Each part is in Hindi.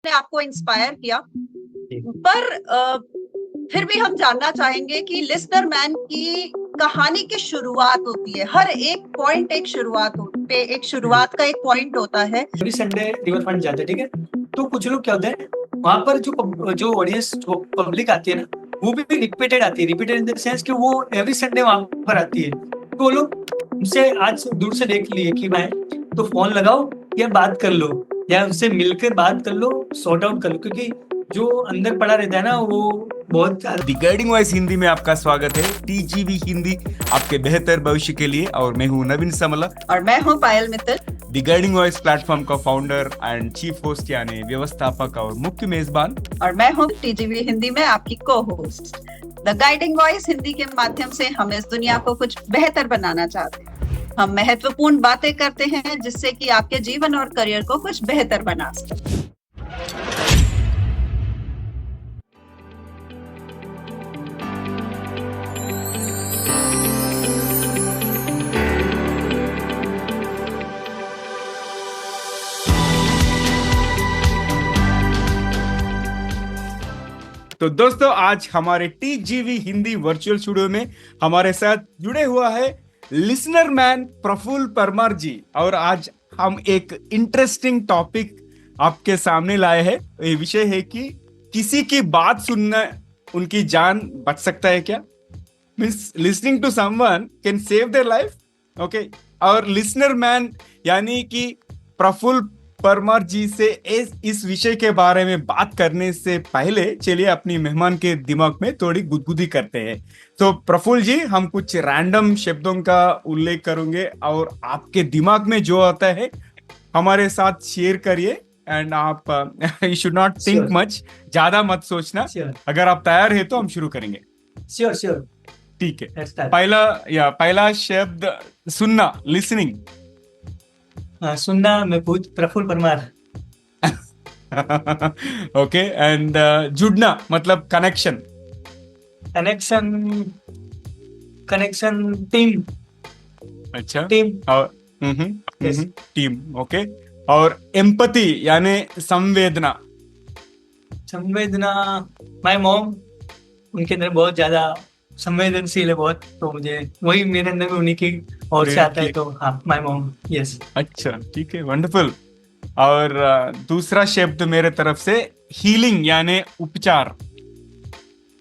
ने आपको इंस्पायर किया, पर फिर भी हम जानना चाहेंगे कि लिस्टर मैन की कहानी की शुरुआत होती है। हर एक पॉइंट एक शुरुआत पे एक शुरुआत का एक पॉइंट होता है। एवरी संडे रिवर फ्रंट जाते हैं, ठीक है। तो कुछ लोग क्या होते हैं, वहां पर जो ऑडियंस जो पब्लिक आती है ना, वो भी रिपीटेड आती है। रिपीटेड इन द सेंस कि वो एवरी संडे वहां पर आती है। तो वो लोग उनसे आज दूर से देख लिए कि भाई तो फोन लगाओ या बात कर लो, या उससे मिलकर बात कर लो, सॉर्ट आउट कर लो, क्योंकि जो अंदर पड़ा रहता है ना वो बहुत दी गाइडिंग वॉइस हिंदी में आपका स्वागत है। टीजीवी हिंदी आपके बेहतर भविष्य के लिए, और मैं हूं नवीन समला और मैं हूं Payal Mittal. The guiding voice platform का फाउंडर एंड चीफ होस्ट यानी व्यवस्थापक और मुख्य मेजबान। और मैं हूं टीजीवी हिंदी में आपकी को host. The guiding voice Hindi के माध्यम से हम इस दुनिया को कुछ बेहतर बनाना चाहते हैं। हम महत्वपूर्ण बातें करते हैं जिससे कि आपके जीवन और करियर को कुछ बेहतर बना सके। तो दोस्तों, आज हमारे टीजीवी हिंदी वर्चुअल स्टूडियो में हमारे साथ जुड़े हुआ है लिसनर मैन प्रफुल्ल परमार जी। और आज हम एक इंटरेस्टिंग टॉपिक आपके सामने लाए हैं। ये विषय है कि किसी की बात सुनना उनकी जान बच सकता है क्या? Means listening to someone can save their life. Okay, और लिसनर मैन यानी कि प्रफुल्ल परमार जी से इस विषय के बारे में बात करने से पहले चलिए अपनी मेहमान के दिमाग में थोड़ी गुदगुदी करते हैं। तो प्रफुल्ल जी, हम कुछ रैंडम शब्दों का उल्लेख करेंगे और आपके दिमाग में जो आता है हमारे साथ शेयर करिए। एंड आप you should not think much, ज्यादा मत सोचना। अगर आप तैयार है तो हम शुरू करेंगे। श्योर श्योर, ठीक है। पहला शब्द सुनना, लिसनिंग। सुनना। मैं प्रफुल्ल परमार। ओके, एंड जुड़ना मतलब कनेक्शन। Connection, connection team. अच्छा, टीम। और Yes. टीम। ओके, और एम्पैथी यानी संवेदना। संवेदना। माय मॉम, उनके अंदर बहुत ज्यादा संवेदनशील है बहुत, तो मुझे वही मेरे अंदर में उन्हीं की और से आता है। तो हाँ, माय मॉम। यस। अच्छा, ठीक है, वंडरफुल। और दूसरा शब्द मेरे तरफ से हीलिंग यानी उपचार।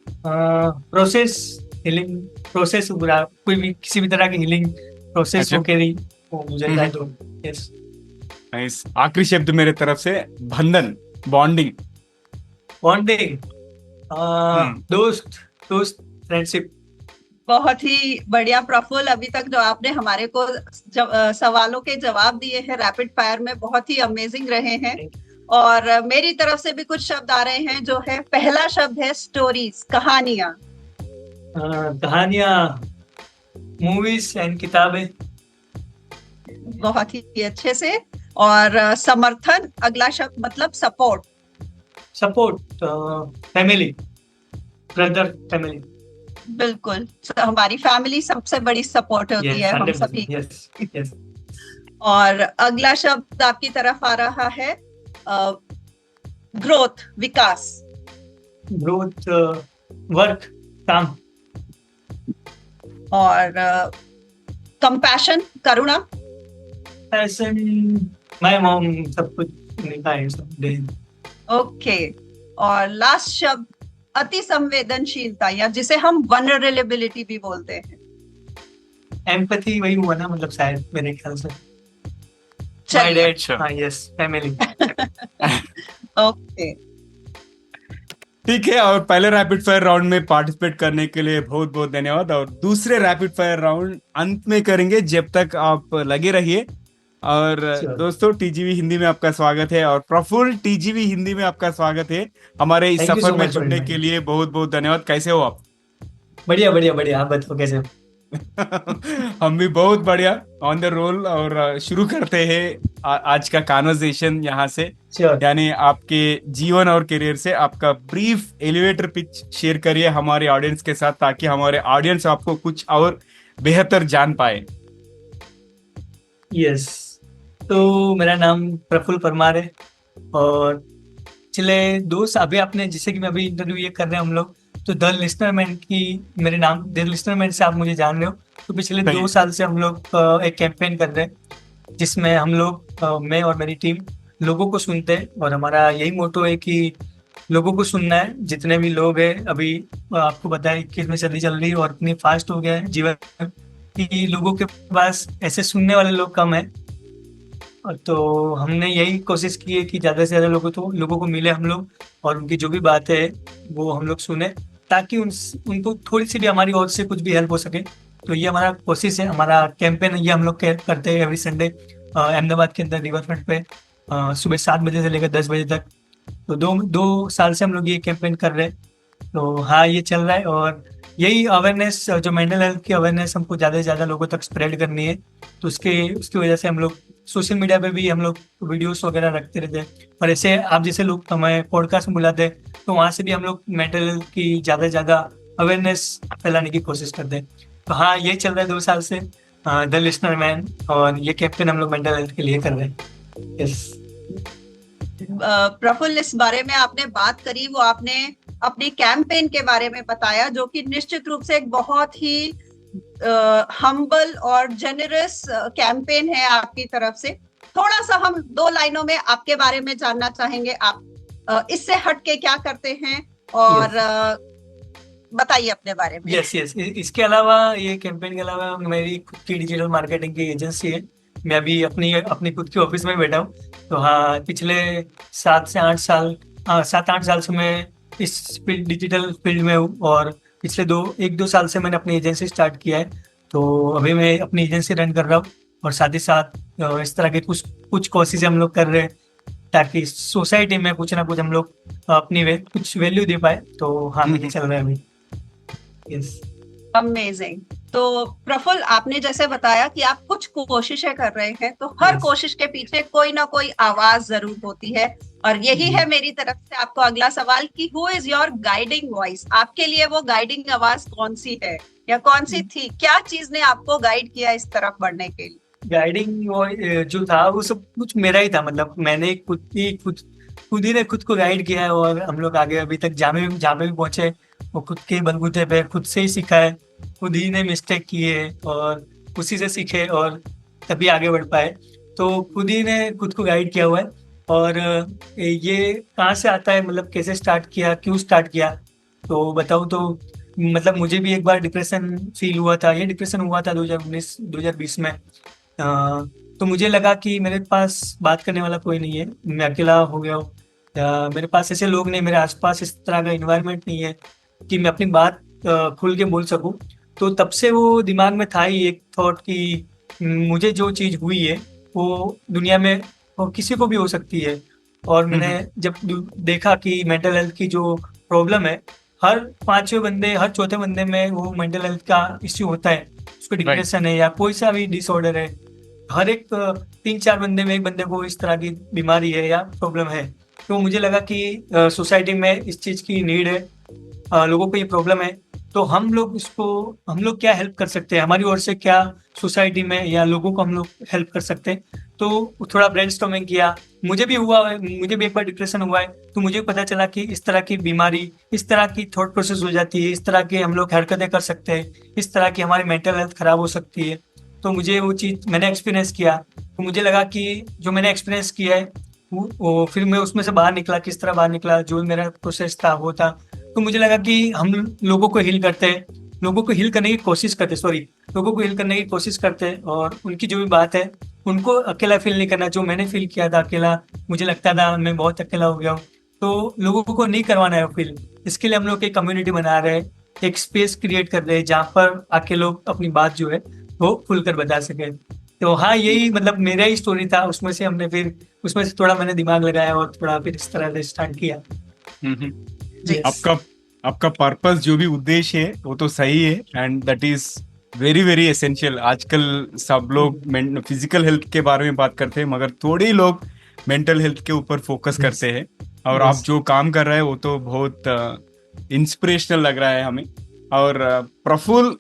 Process, healing process. कोई भी किसी भी तरह की हीलिंग प्रोसेस अच्छा। हो के रही वो मुझे चाहिए। तो यस। नाइस। आखिरी शब्द मेरे तरफ से बंधन, बॉन्डिंग। बॉन्डिंग। दोस्त, दोस्त, फ्रेंडशिप। बहुत ही बढ़िया प्रफुल्ल, अभी तक जो आपने हमारे को सवालों के जवाब दिए हैं रैपिड फायर में, बहुत ही अमेजिंग रहे हैं। और मेरी तरफ से भी कुछ शब्द आ रहे हैं। जो है पहला शब्द है स्टोरीज, कहानियां। कहानियां, मूवीज एंड किताबें। बहुत ही अच्छे से। और समर्थन, अगला शब्द मतलब support. Support, family, brother, family. बिल्कुल, हमारी फैमिली सबसे बड़ी सपोर्ट होती है हम सभी। Yes yes. और अगला शब्द आपकी तरफ आ रहा है ग्रोथ, विकास। ग्रोथ, वर्क, काम। और compassion, Karuna. Passion, my mom, सब कुछ उन्हीं है, सब दे। ओके, और लास्ट शब्द अति संवेदनशीलता, या जिसे हम वनरेबिलिटी भी बोलते हैं। एम्पैथी वही हुआ ना, मतलब शायद मेरे ख्याल से। माय चलिए। डैड। हाँ, यस, फैमिली। ओके, ठीक है। और पहले रैपिड फायर राउंड में पार्टिसिपेट करने के लिए बहुत बहुत धन्यवाद। और दूसरे रैपिड फायर राउंड अंत में करेंगे, जब तक आप लगे रहिए। और दोस्तों, टीजीवी हिंदी में आपका स्वागत है, और प्रफुल्ल, टीजीवी हिंदी में आपका स्वागत है। हमारे इस सफर में जुड़ने के लिए बहुत बहुत धन्यवाद। कैसे हो आप? बढ़िया बढ़िया बढ़िया, आप बताओ कैसे हो? हम भी बहुत बढ़िया, ऑन द रोल। और शुरू करते हैं आज का कॉन्वर्सेशन यहाँ से। यानी आपके जीवन और करियर से आपका ब्रीफ एलिवेटर पिच शेयर करिए हमारे ऑडियंस के साथ, ताकि हमारे ऑडियंस आपको कुछ और बेहतर जान पाए। यस, तो मेरा नाम प्रफुल्ल परमार है और पिछले 2 साल अभी आपने जैसे कि मैं अभी इंटरव्यू ये कर रहे हैं हम लोग, तो द लिसनर मैन की मेरे नाम द लिसनर मैन से आप मुझे जान रहे हो। तो पिछले सही 2 साल से हम लोग एक कैंपेन कर रहे हैं जिसमें हम लोग मैं और मेरी टीम लोगों को सुनते हैं, और हमारा यही मोटो है कि लोगों को सुनना है। जितने भी लोग हैं अभी आपको पता है 21वीं सदी चल रही है और इतनी फास्ट हो गया है जीवन कि लोगों के पास ऐसे सुनने वाले लोग कम है। और तो हमने यही कोशिश की है कि ज़्यादा से ज़्यादा लोगों को मिले हम लोग, और उनकी जो भी बात है वो हम लोग सुने, ताकि उनको थोड़ी सी भी हमारी ओर से कुछ भी हेल्प हो सके। तो ये हमारा कोशिश है, हमारा कैंपेन है, ये हम लोग करते हैं एवरी संडे अहमदाबाद के अंदर रिवर फ्रंट पे सुबह 7 बजे से लेकर 10 बजे तक। तो 2 साल से हम लोग ये कैंपेन कर रहे हैं। तो हाँ, ये चल रहा है, और यही अवेयरनेस जो मेंटल हेल्थ की अवेयरनेस हमको ज़्यादा से ज़्यादा लोगों तक स्प्रेड करनी है। तो उसकी वजह से हम लोग सोशल मीडिया पे भी हम लोग वीडियोस वगैरह रखते रहते हैं, और ऐसे आप जैसे लोग हमें पॉडकास्ट में बुलाते हैं, तो वहाँ से भी हम लोग मेंटल हेल्थ की ज़्यादा से ज़्यादा अवेयरनेस फैलाने की कोशिश करते हैं। तो हाँ, ये चल रहा है 2 साल से द लिसनर मैन, और ये कैंपेन हम लोग मेंटल हेल्थ के लिए कर रहे हैं। यस प्रफुल्ल, इस बारे में आपने बात करी, वो आपने अपने कैंपेन के बारे में बताया, जो कि निश्चित रूप से एक बहुत ही हम्बल और जेनरस कैंपेन है आपकी तरफ से। थोड़ा सा हम 2 लाइनों में आपके बारे में जानना चाहेंगे, आप इससे हट के क्या करते हैं, और बताइए अपने बारे में। यस इसके अलावा, ये कैंपेन के अलावा मेरी खुद की डिजिटल मार्केटिंग की एजेंसी है। मैं अभी अपनी खुद की ऑफिस में बैठा हूँ। तो हाँ, पिछले 7 से 8 साल से मैं इस डिजिटल फील्ड में हूँ, और पिछले 1-2 साल से मैंने अपनी एजेंसी स्टार्ट किया है। तो अभी मैं अपनी एजेंसी रन कर रहा हूँ, और साथ ही साथ इस तरह के कुछ कोशिश हम लोग कर रहे हैं, ताकि सोसाइटी में कुछ ना कुछ हम लोग अपनी कुछ वैल्यू दे पाए। तो हाँ, मुझे चल रहा है अभी। Yes amazing. तो प्रफुल्ल, आपने जैसे बताया कि आप कुछ कोशिशें कर रहे हैं, तो हर कोशिश के पीछे कोई ना कोई आवाज जरूर होती है, और यही है मेरी तरफ से आपको अगला सवाल कि who is your guiding voice? आपके लिए वो गाइडिंग आवाज कौन सी है, या कौन सी थी? क्या चीज ने आपको गाइड किया इस तरफ बढ़ने के लिए? गाइडिंग जो था वो सब कुछ मेरा ही था। मतलब मैंने खुद ही ने खुद को गाइड किया है, और हम लोग आगे अभी तक जहाँ पे भी पहुंचे वो खुद के बलबूते पे खुद से ही सीखा है। खुद ही ने मिस्टेक किए और उसी से सीखे, और तभी आगे बढ़ पाए। तो खुद ही ने खुद को गाइड किया हुआ है। और ये कहाँ से आता है, मतलब कैसे स्टार्ट किया, क्यों स्टार्ट किया, तो बताऊँ तो मतलब मुझे भी एक बार डिप्रेशन फील हुआ था। ये डिप्रेशन हुआ था 2020 में। तो मुझे लगा कि मेरे पास बात करने वाला कोई नहीं है, मैं अकेला हो गया हूँ, मेरे पास ऐसे लोग नहीं, मेरे आसपास इस तरह का इन्वायरमेंट नहीं है कि मैं अपनी बात खुल के बोल सकूं। तो तब से वो दिमाग में था ही एक थॉट कि मुझे जो चीज़ हुई है वो दुनिया में और किसी को भी हो सकती है। और मैंने जब देखा कि मेंटल हेल्थ की जो प्रॉब्लम है, हर 5वें बंदे, हर चौथे बंदे में वो मेंटल हेल्थ का इश्यू होता है। उसको डिप्रेशन है या कोई सा भी डिसऑर्डर है, हर एक 3-4 बंदे में एक बंदे को इस तरह की बीमारी है या प्रॉब्लम है। तो मुझे लगा कि सोसाइटी में इस चीज़ की नीड है, लोगों को ये प्रॉब्लम है, तो हम लोग क्या हेल्प कर सकते हैं, हमारी ओर से क्या सोसाइटी में या लोगों को हम लोग हेल्प कर सकते हैं। तो थोड़ा ब्रेनस्टॉर्मिंग किया। मुझे भी एक बार डिप्रेशन हुआ है, तो मुझे पता चला कि इस तरह की बीमारी, इस तरह की थॉट प्रोसेस हो जाती है, इस तरह के हम लोग हरकतें कर सकते हैं, इस तरह की हमारी मेंटल हेल्थ खराब हो सकती है। तो मुझे वो चीज़ मैंने एक्सपीरियंस किया, तो मुझे लगा कि जो मैंने एक्सपीरियंस किया है वो फिर मैं उसमें से बाहर निकला। किस तरह बाहर निकला, जो मेरा प्रोसेस था वो था। तो मुझे लगा कि हम लोगों को हील करते हैं, लोगों को हील करने की कोशिश करते हैं, और उनकी जो भी बात है उनको अकेला फील नहीं करना। जो मैंने फील किया था अकेला, मुझे लगता था मैं बहुत अकेला हो गया हूँ, तो लोगों को नहीं करवाना है फील। इसके लिए हम लोग एक कम्युनिटी बना रहे हैं, एक स्पेस क्रिएट कर रहे हैं जहाँ पर आके लोग अपनी बात जो है वो खुलकर बता सके। तो हाँ, यही मतलब मेरा ही स्टोरी था। उसमें से थोड़ा मैंने दिमाग लगाया और थोड़ा फिर इस तरह से स्टार्ट किया। आपका पर्पस, जो भी उद्देश्य है वो तो सही है, and that is very very essential. आजकल सब लोग फिजिकल हेल्थ के बारे में बात करते हैं, मगर थोड़े ही लोग मेंटल हेल्थ के ऊपर फोकस करते हैं। और आप जो काम कर रहे हैं वो तो बहुत इंस्पिरेशनल लग रहा है हमें। और प्रफुल्ल,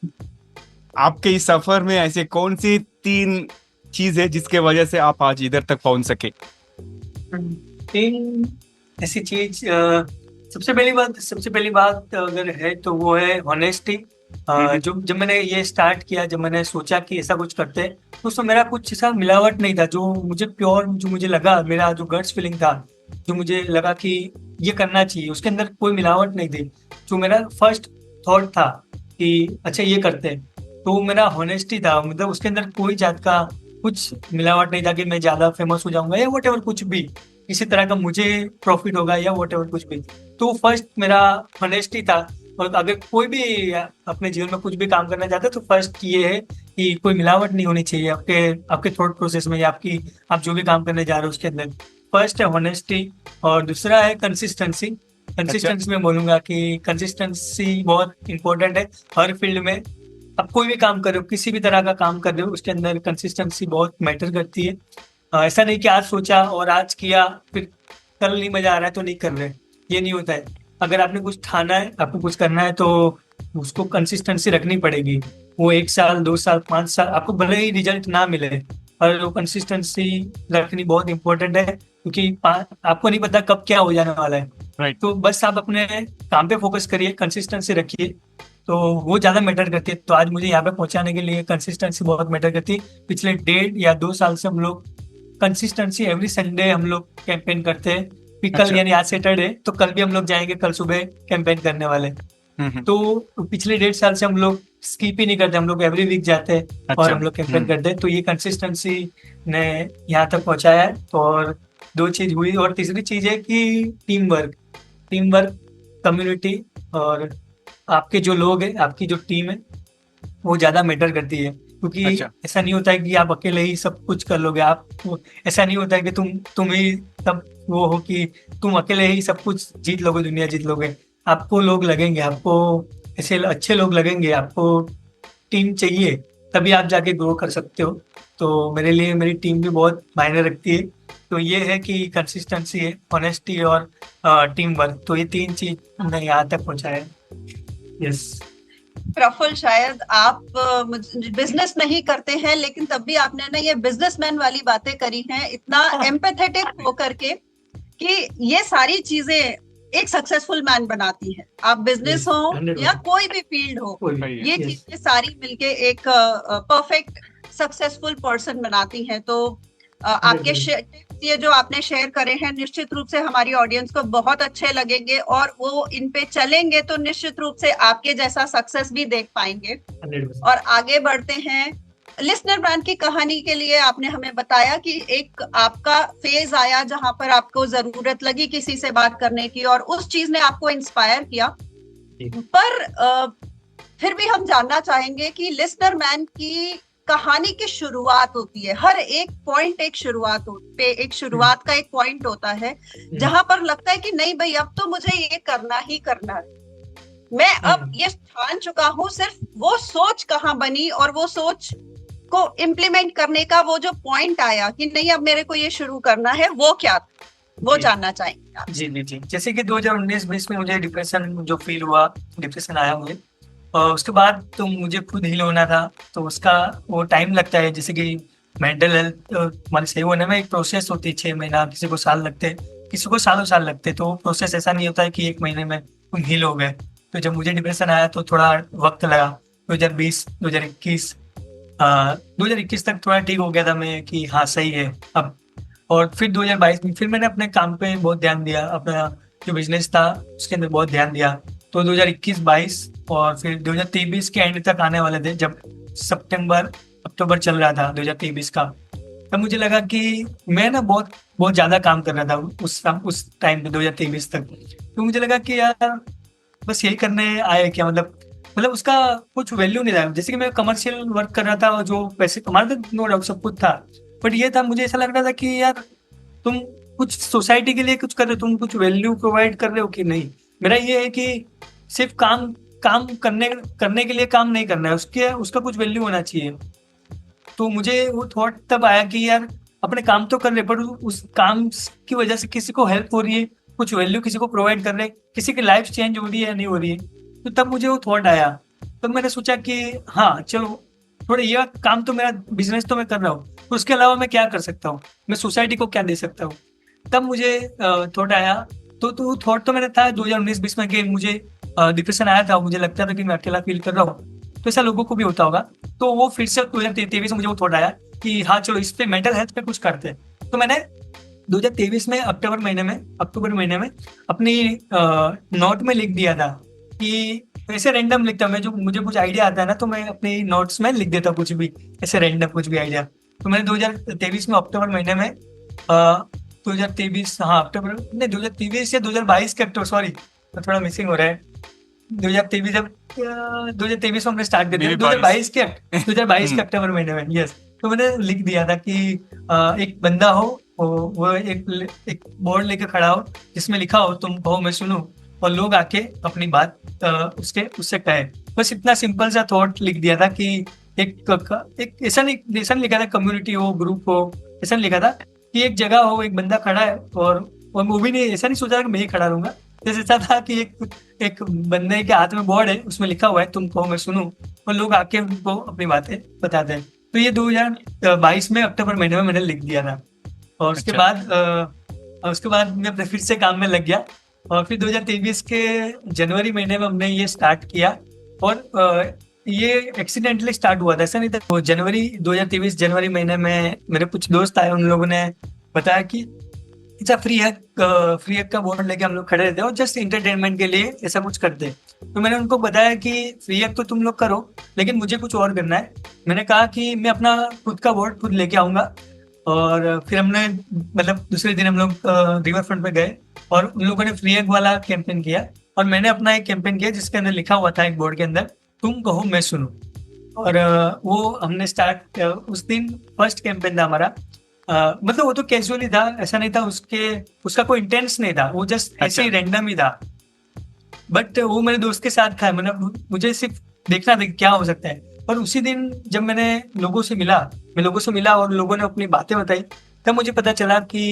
आपके इस सफर में ऐसे कौन सी 3 चीज है जिसके वजह से आप आज इधर तक पहुंच सके? ऐसी चीज सबसे पहली बात अगर है तो वो है ऑनेस्टी। जो जब मैंने ये स्टार्ट किया, जब मैंने सोचा कि ऐसा कुछ करते हैं, तो उसमें मेरा कुछ ऐसा मिलावट नहीं था। जो मुझे प्योर, जो मुझे लगा, मेरा जो गट्स फीलिंग था, जो मुझे लगा कि ये करना चाहिए, उसके अंदर कोई मिलावट नहीं थी। जो मेरा फर्स्ट थॉट था कि अच्छा ये करते हैं, तो मेरा ऑनेस्टी था। मतलब उसके अंदर कोई जात का कुछ मिलावट नहीं था कि मैं ज्यादा फेमस हो जाऊंगा या वट कुछ भी, किसी तरह का मुझे प्रॉफिट होगा या वट कुछ भी। तो फर्स्ट मेरा ऑनेस्टी था। और अगर कोई भी अपने जीवन में कुछ भी काम करना चाहता है तो फर्स्ट ये है कि कोई मिलावट नहीं होनी चाहिए आपके आपके थॉट प्रोसेस में या आपकी आप जो भी काम करने जा रहे हो उसके अंदर। फर्स्ट है ऑनेस्टी, और दूसरा है कंसिस्टेंसी। कंसिस्टेंसी में बोलूंगा कि कंसिस्टेंसी बहुत इंपॉर्टेंट है हर फील्ड में। आप कोई भी काम कर रहे हो, किसी भी तरह का काम कर रहे हो, उसके अंदर कंसिस्टेंसी बहुत मैटर करती है। ऐसा नहीं कि आज सोचा और आज किया, फिर कल नहीं मजा आ रहा है तो नहीं कर रहे, ये नहीं होता है। अगर आपने कुछ ठाना है, आपको कुछ करना है, तो उसको कंसिस्टेंसी रखनी पड़ेगी। वो 1 साल 2 साल 5 साल आपको भले ही रिजल्ट ना मिले, पर वो कंसिस्टेंसी रखनी बहुत इंपॉर्टेंट है, क्योंकि आपको नहीं पता कब क्या हो जाने वाला है। राइट। तो बस आप अपने काम पे फोकस करिए, कंसिस्टेंसी रखिए, तो वो ज्यादा मैटर करती है। तो आज मुझे यहाँ पे पहुंचाने के लिए कंसिस्टेंसी बहुत मैटर करती है। पिछले 1.5 या 2 साल से हम लोग कंसिस्टेंसी एवरी संडे हम लोग कैंपेन करते हैं। फिर कल अच्छा। यानी आज सैटरडे, तो कल भी हम लोग जाएंगे, कल सुबह कैंपेन करने वाले। तो पिछले 1.5 साल से हम लोग स्किप ही नहीं करते, हम लोग एवरी वीक जाते हैं और अच्छा। हम लोग कैंपेन करते हैं। तो ये कंसिस्टेंसी ने यहाँ तक पहुंचाया है। और 2 चीज हुई, और तीसरी चीज है कि टीम वर्क, कम्युनिटी, और आपके जो लोग हैं, आपकी जो टीम है, वो ज्यादा मैटर करती है। क्योंकि अच्छा। ऐसा नहीं होता है कि आप अकेले ही सब कुछ कर लोगे। ऐसा नहीं होता है कि तुम ही तब वो हो कि तुम अकेले ही सब कुछ जीत लोगे, दुनिया जीत लोगे। आपको लोग लगेंगे, आपको ऐसे अच्छे लोग लगेंगे, आपको टीम चाहिए, तभी आप जाके ग्रो कर सकते हो। तो मेरे लिए मेरी टीम भी बहुत मायने रखती है। तो ये है कि कंसिस्टेंसी है, ऑनेस्टी और टीम वर्क, तो ये 3 चीज हमने यहाँ तक पहुँचाया है। यस। प्रफुल्ल, शायद आप बिजनेस नहीं करते हैं, लेकिन तब भी आपने ना ये बिजनेसमैन वाली बातें करी हैं, इतना एम्पैथेटिक होकर के, कि ये सारी चीजें एक सक्सेसफुल मैन बनाती है। आप बिजनेस हो 100% या कोई भी फील्ड हो, ये Yes. चीजें सारी मिलके एक परफेक्ट सक्सेसफुल पर्सन बनाती हैं। तो आपके टिप्स ये जो आपने शेयर करे हैं, निश्चित रूप से हमारी ऑडियंस को बहुत अच्छे लगेंगे, और वो इन पे चलेंगे तो निश्चित रूप से आपके जैसा सक्सेस भी देख पाएंगे। 100%. और आगे बढ़ते हैं। लिसनर ब्रांड की कहानी के लिए आपने हमें बताया कि एक आपका फेज आया जहां पर आपको जरूरत लगी किसी से बात करने की, और उस चीज ने आपको इंस्पायर किया। पर फिर भी हम जानना चाहेंगे कि लिसनर मैन की कहानी की शुरुआत होती है, हर एक पॉइंट एक शुरुआत का एक पॉइंट होता है जहां पर लगता है कि नहीं भाई, अब तो मुझे ये करना ही करना है, मैं अब ये ठान चुका हूं। सिर्फ वो सोच कहाँ बनी, और वो सोच को इम्प्लीमेंट करने का वो जो पॉइंट आया कि नहीं अब मेरे को ये शुरू करना है, वो क्या था, वो जानना चाहेंगे आप। जी। जैसे कि 2019-20 में मुझे डिप्रेशन जो फील हुआ, डिप्रेशन आया मुझे, और उसके बाद तो मुझे खुद हील होना था। तो उसका वो टाइम लगता है, जैसे कि मेंटल हेल्थ हमारे सही होने में एक प्रोसेस होती है, 6 महीना, किसी को साल लगते हैं, किसी को सालों साल लगते हैं। तो प्रोसेस ऐसा नहीं होता है कि 1 महीने में तुम हील हो गए। तो जब मुझे डिप्रेशन आया तो थोड़ा वक्त लगा। 2020 2021 तक थोड़ा ठीक हो गया था मैं कि हाँ सही है अब। और फिर 2022 में फिर मैंने अपने काम पे बहुत ध्यान दिया, अपना जो बिजनेस था उसके अंदर बहुत ध्यान दिया। तो 2021-22 और फिर 2023 के एंड तक आने वाले थे, जब सितंबर अक्टूबर चल रहा था 2023 का, तब मुझे लगा कि मैं ना बहुत बहुत ज्यादा काम कर रहा था उस टाइम पे 2023 तक। तो मुझे लगा कि यार बस यही करने आए क्या, मतलब उसका कुछ वैल्यू नहीं था। जैसे कि मैं कमर्शियल वर्क कर रहा था और जो पैसे कमा रहा था, नो डाउट सब कुछ था, बट ये था, मुझे ऐसा लग रहा था कि यार तुम कुछ सोसाइटी के लिए कुछ कर रहे हो, तुम कुछ वैल्यू प्रोवाइड कर रहे हो कि नहीं। मेरा ये है कि सिर्फ काम करने के लिए काम नहीं करना है, उसका कुछ वैल्यू होना चाहिए। तो मुझे वो थॉट तब आया कि यार अपने काम तो कर रहे, पर उस काम की वजह से किसी को हेल्प हो रही है, कुछ वैल्यू किसी को प्रोवाइड कर रहे, किसी की लाइफ चेंज हो रही है या नहीं हो रही है। तो तब मुझे वो थॉट आया। तब मैंने सोचा कि हाँ चलो, थोड़ा ये काम तो मेरा बिजनेस तो मैं कर रहा हूँ, उसके अलावा मैं क्या कर सकता हूँ, मैं सोसाइटी को क्या दे सकता हूँ। तब मुझे थॉट आया तो थॉट तो मैंने था 2019-20 में कि मुझे डिप्रेशन आया था, मुझे लगता था कि मैं अकेला फील कर रहा हूँ, तो ऐसा लोगों को भी होता होगा। तो वो फिर से 2023 में मुझे वो थॉट आया कि हाँ चलो इस पे मेंटल हेल्थ पे कुछ करते हैं। तो मैंने 2023 में अक्टूबर महीने में अपनी नोट में लिख दिया था कि ऐसे रैंडम लिखता मैं, जो मुझे कुछ आइडिया आता है ना तो मैं अपनी नोट्स में लिख देता कुछ भी, ऐसे रैंडम कुछ भी आइडिया। तो मैंने 2023 में अक्टूबर महीने में 2023 हाँ अक्टूबर नहीं 2023 या 2022 के अक्टूबर, सॉरी थोड़ा मिसिंग हो रहा है, 2023 जब 2023 में हमने स्टार्ट कर दिया, 2022 के अक्टूबर महीने में, यस। तो मैंने लिख दिया था कि एक बंदा हो, वो एक बोर्ड लेके खड़ा हो जिसमें लिखा हो तुम कहो मैं सुनूं, और लोग आके अपनी बात उससे कहे। बस इतना सिंपल सा थॉट लिख दिया था कि एक ऐसा नहीं लिखा था कम्युनिटी हो, ग्रुप हो, ऐसा नहीं लिखा था कि एक जगह हो, एक बंदा खड़ा है, और वो भी नहीं, ऐसा नहीं सोचा था कि मैं ही खड़ा रहूंगा। जैसे ऐसा था कि एक बंदे के हाथ में बोर्ड है, उसमें लिखा हुआ है तुम कहो मैं सुनूं, और लोग आके उनको अपनी बातें बताते हैं। तो ये 2022 में अक्टूबर महीने में मैंने लिख दिया था, और उसके बाद मैं फिर से काम में लग गया, और फिर 2023 के जनवरी महीने में हमने ये स्टार्ट किया, और ये एक्सीडेंटली स्टार्ट हुआ था, ऐसा नहीं था। तो 2023 महीने में मेरे कुछ दोस्त आए, उन लोगों ने बताया कि अच्छा फ्री हैक का बोर्ड लेके हम लोग खड़े रहते हैं और जस्ट इंटरटेनमेंट के लिए ऐसा कुछ करते हैं। तो मैंने उनको बताया कि फ्री हैक तो तुम लोग करो, लेकिन मुझे कुछ और करना है। मैंने कहा कि मैं अपना खुद का बोर्ड खुद लेके आऊंगा, और फिर हमने मतलब दूसरे दिन हम लोग रिवर फ्रंट पे गए, और उन लोगों ने फ्री हैक वाला कैंपेन किया, और मैंने अपना एक कैंपेन किया जिसके अंदर लिखा हुआ था एक बोर्ड के अंदर तुम कहो मैं सुनूं। और वो हमने स्टार्ट उस दिन फर्स्ट कैंपेन था हमारा। मतलब वो तो कैजुअली था, ऐसा नहीं था उसका कोई इंटेंस नहीं था, वो जस्ट ऐसे ही रैंडम ही था। बट वो मेरे दोस्त के साथ था, मुझे सिर्फ देखना था क्या हो सकता है। और उसी दिन जब मैं लोगों से मिला और लोगों ने अपनी बातें बताई, तब मुझे पता चला कि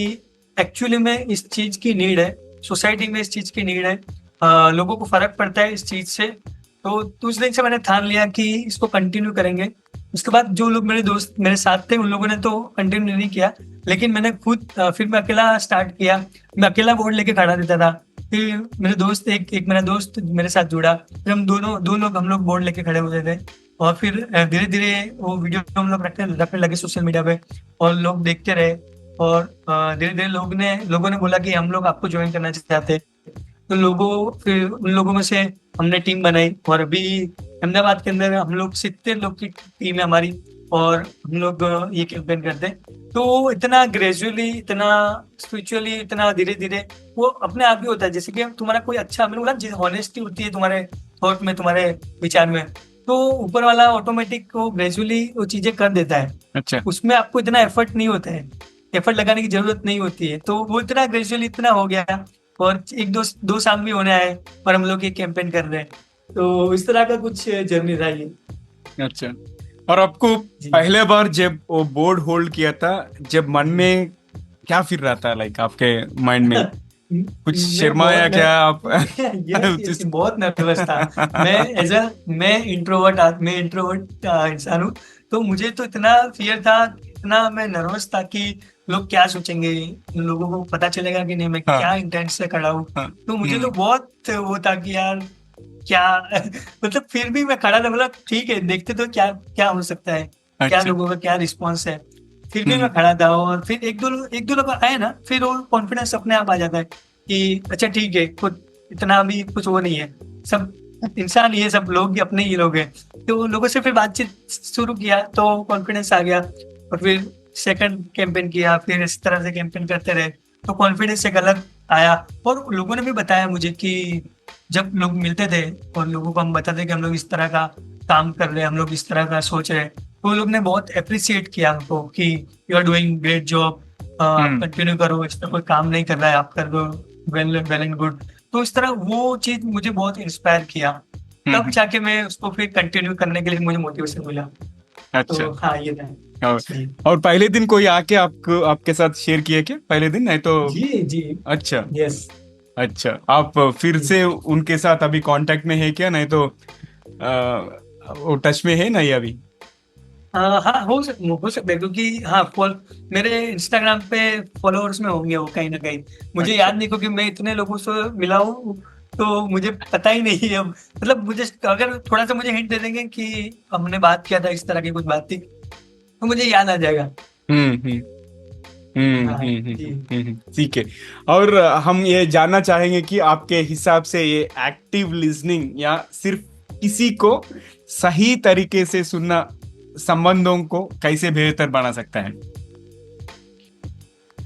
एक्चुअली में इस चीज की नीड है, सोसाइटी में इस चीज की नीड है, लोगों को फर्क पड़ता है इस चीज से। तो उस दिन से मैंने ठान लिया कि इसको कंटिन्यू करेंगे। उसके बाद जो लोग मेरे दोस्त मेरे साथ थे उन लोगों ने तो कंटिन्यू नहीं किया, लेकिन मैंने खुद फिर मैं अकेला स्टार्ट किया। मैं अकेला बोर्ड लेके खड़ा रहता था, फिर मेरे दोस्त एक मेरा दोस्त मेरे साथ जुड़ा, फिर हम दो लोग हम लोग बोर्ड लेके खड़े होते थे, और फिर धीरे धीरे वो वीडियो हम लोग रखने लगे सोशल मीडिया पे, और लोग देखते रहे। और धीरे धीरे लोगों ने बोला कि हम लोग आपको ज्वाइन करना चाहते हैं। तो फिर उन लोगों में से हमने टीम बनाई, और अभी अहमदाबाद के अंदर हम लोग 70 लोग की टीम है हमारी, और हम लोग ये कैंपेन करते हैं। तो इतना ग्रेजुअली, इतना स्पिरिचुअली, इतना धीरे धीरे वो अपने आप ही होता है। जैसे कि तुम्हारा कोई अच्छा, मैंने बोला ऑनेस्टी होती है तुम्हारे थॉट में, तुम्हारे विचार में, तो ऊपर वाला ऑटोमेटिक वो ग्रेजुअली वो चीजें कर देता है। अच्छा, उसमें आपको इतना एफर्ट नहीं होता है, एफर्ट लगाने की जरूरत नहीं होती है। तो वो इतना ग्रेजुअली इतना हो गया, और एक दो साल भी होने आए और हम लोग ये कैंपेन कर रहे हैं। तो इस तरह का कुछ जर्नी रहा ये। अच्छा। और आपको पहले बार जब वो बोर्ड होल्ड किया था, जब मन में क्या फिर रहा था, लाइक आपके माइंड में कुछ शर्माया क्या आप? yes, बहुत नर्वस था मैं इंट्रोवर्ट इंसान हूँ, तो मुझे तो इतना फियर था, इतना मैं नर्वस था कि लोग क्या सोचेंगे, लोगों को पता चलेगा कि नहीं मैं क्या इंटेंट से खड़ा हूँ। तो मुझे तो बहुत वो था कि यार क्या मतलब फिर भी मैं खड़ा था, मतलब ठीक है देखते तो क्या हो सकता है, क्या लोगों का क्या रिस्पॉन्स है। फिर भी मैं खड़ा था, और फिर एक दो लोग आए ना, फिर वो कॉन्फिडेंस अपने आप आ जाता है कि अच्छा ठीक है, कुछ इतना भी कुछ वो नहीं है, सब इंसान ये सब लोग अपने ही लोग हैं। तो लोगों से फिर बातचीत शुरू किया तो कॉन्फिडेंस आ गया, और फिर सेकंड कैंपेन किया, फिर इस तरह से कैंपेन करते रहे, तो कॉन्फिडेंस एक अलग आया। और लोगों ने भी बताया मुझे कि जब लोग मिलते थे और लोगों को हम बताते कि हम लोग इस तरह का काम कर रहे हैं, हम लोग इस तरह का सोच रहे हैं, तो लोग ने बहुत अप्रिशिएट किया हमको कि you are doing great job, continue करो, इस तरह कोई काम नहीं कर रहा है, आप कर दो, वेल एंड गुड। तो इस तरह वो चीज मुझे बहुत इंस्पायर किया, तब जाके मैं उसको फिर कंटिन्यू करने के लिए मुझे मोटिवेशन मिला। अच्छा। तो हाँ ये था। और पहले दिन कोई आके आपके साथ शेयर किया क्या पहले दिन? नहीं तो जी अच्छा, यस। अच्छा, आप फिर से उनके साथ अभी कांटेक्ट में है क्या? नहीं तो वो टच में है नहीं अभी? हाँ हो सकता है, क्योंकि हाँ मेरे इंस्टाग्राम पे फॉलोअर्स में होंगे वो कहीं ना कहीं। मुझे अच्छा। याद नहीं, क्योंकि मैं इतने लोगों से मिला हूँ तो मुझे पता ही नहीं है अब। मतलब मुझे अगर थोड़ा सा मुझे हिंट दे देंगे कि हमने बात किया था, इस तरह की कुछ बात थी, तो मुझे याद आ जाएगा। हम्म हम्म हाँ जी। ठीक है। और हम ये जानना चाहेंगे कि आपके हिसाब से ये एक्टिव लिसनिंग या सिर्फ किसी को सही तरीके से सुनना संबंधों को कैसे बेहतर बना सकता है?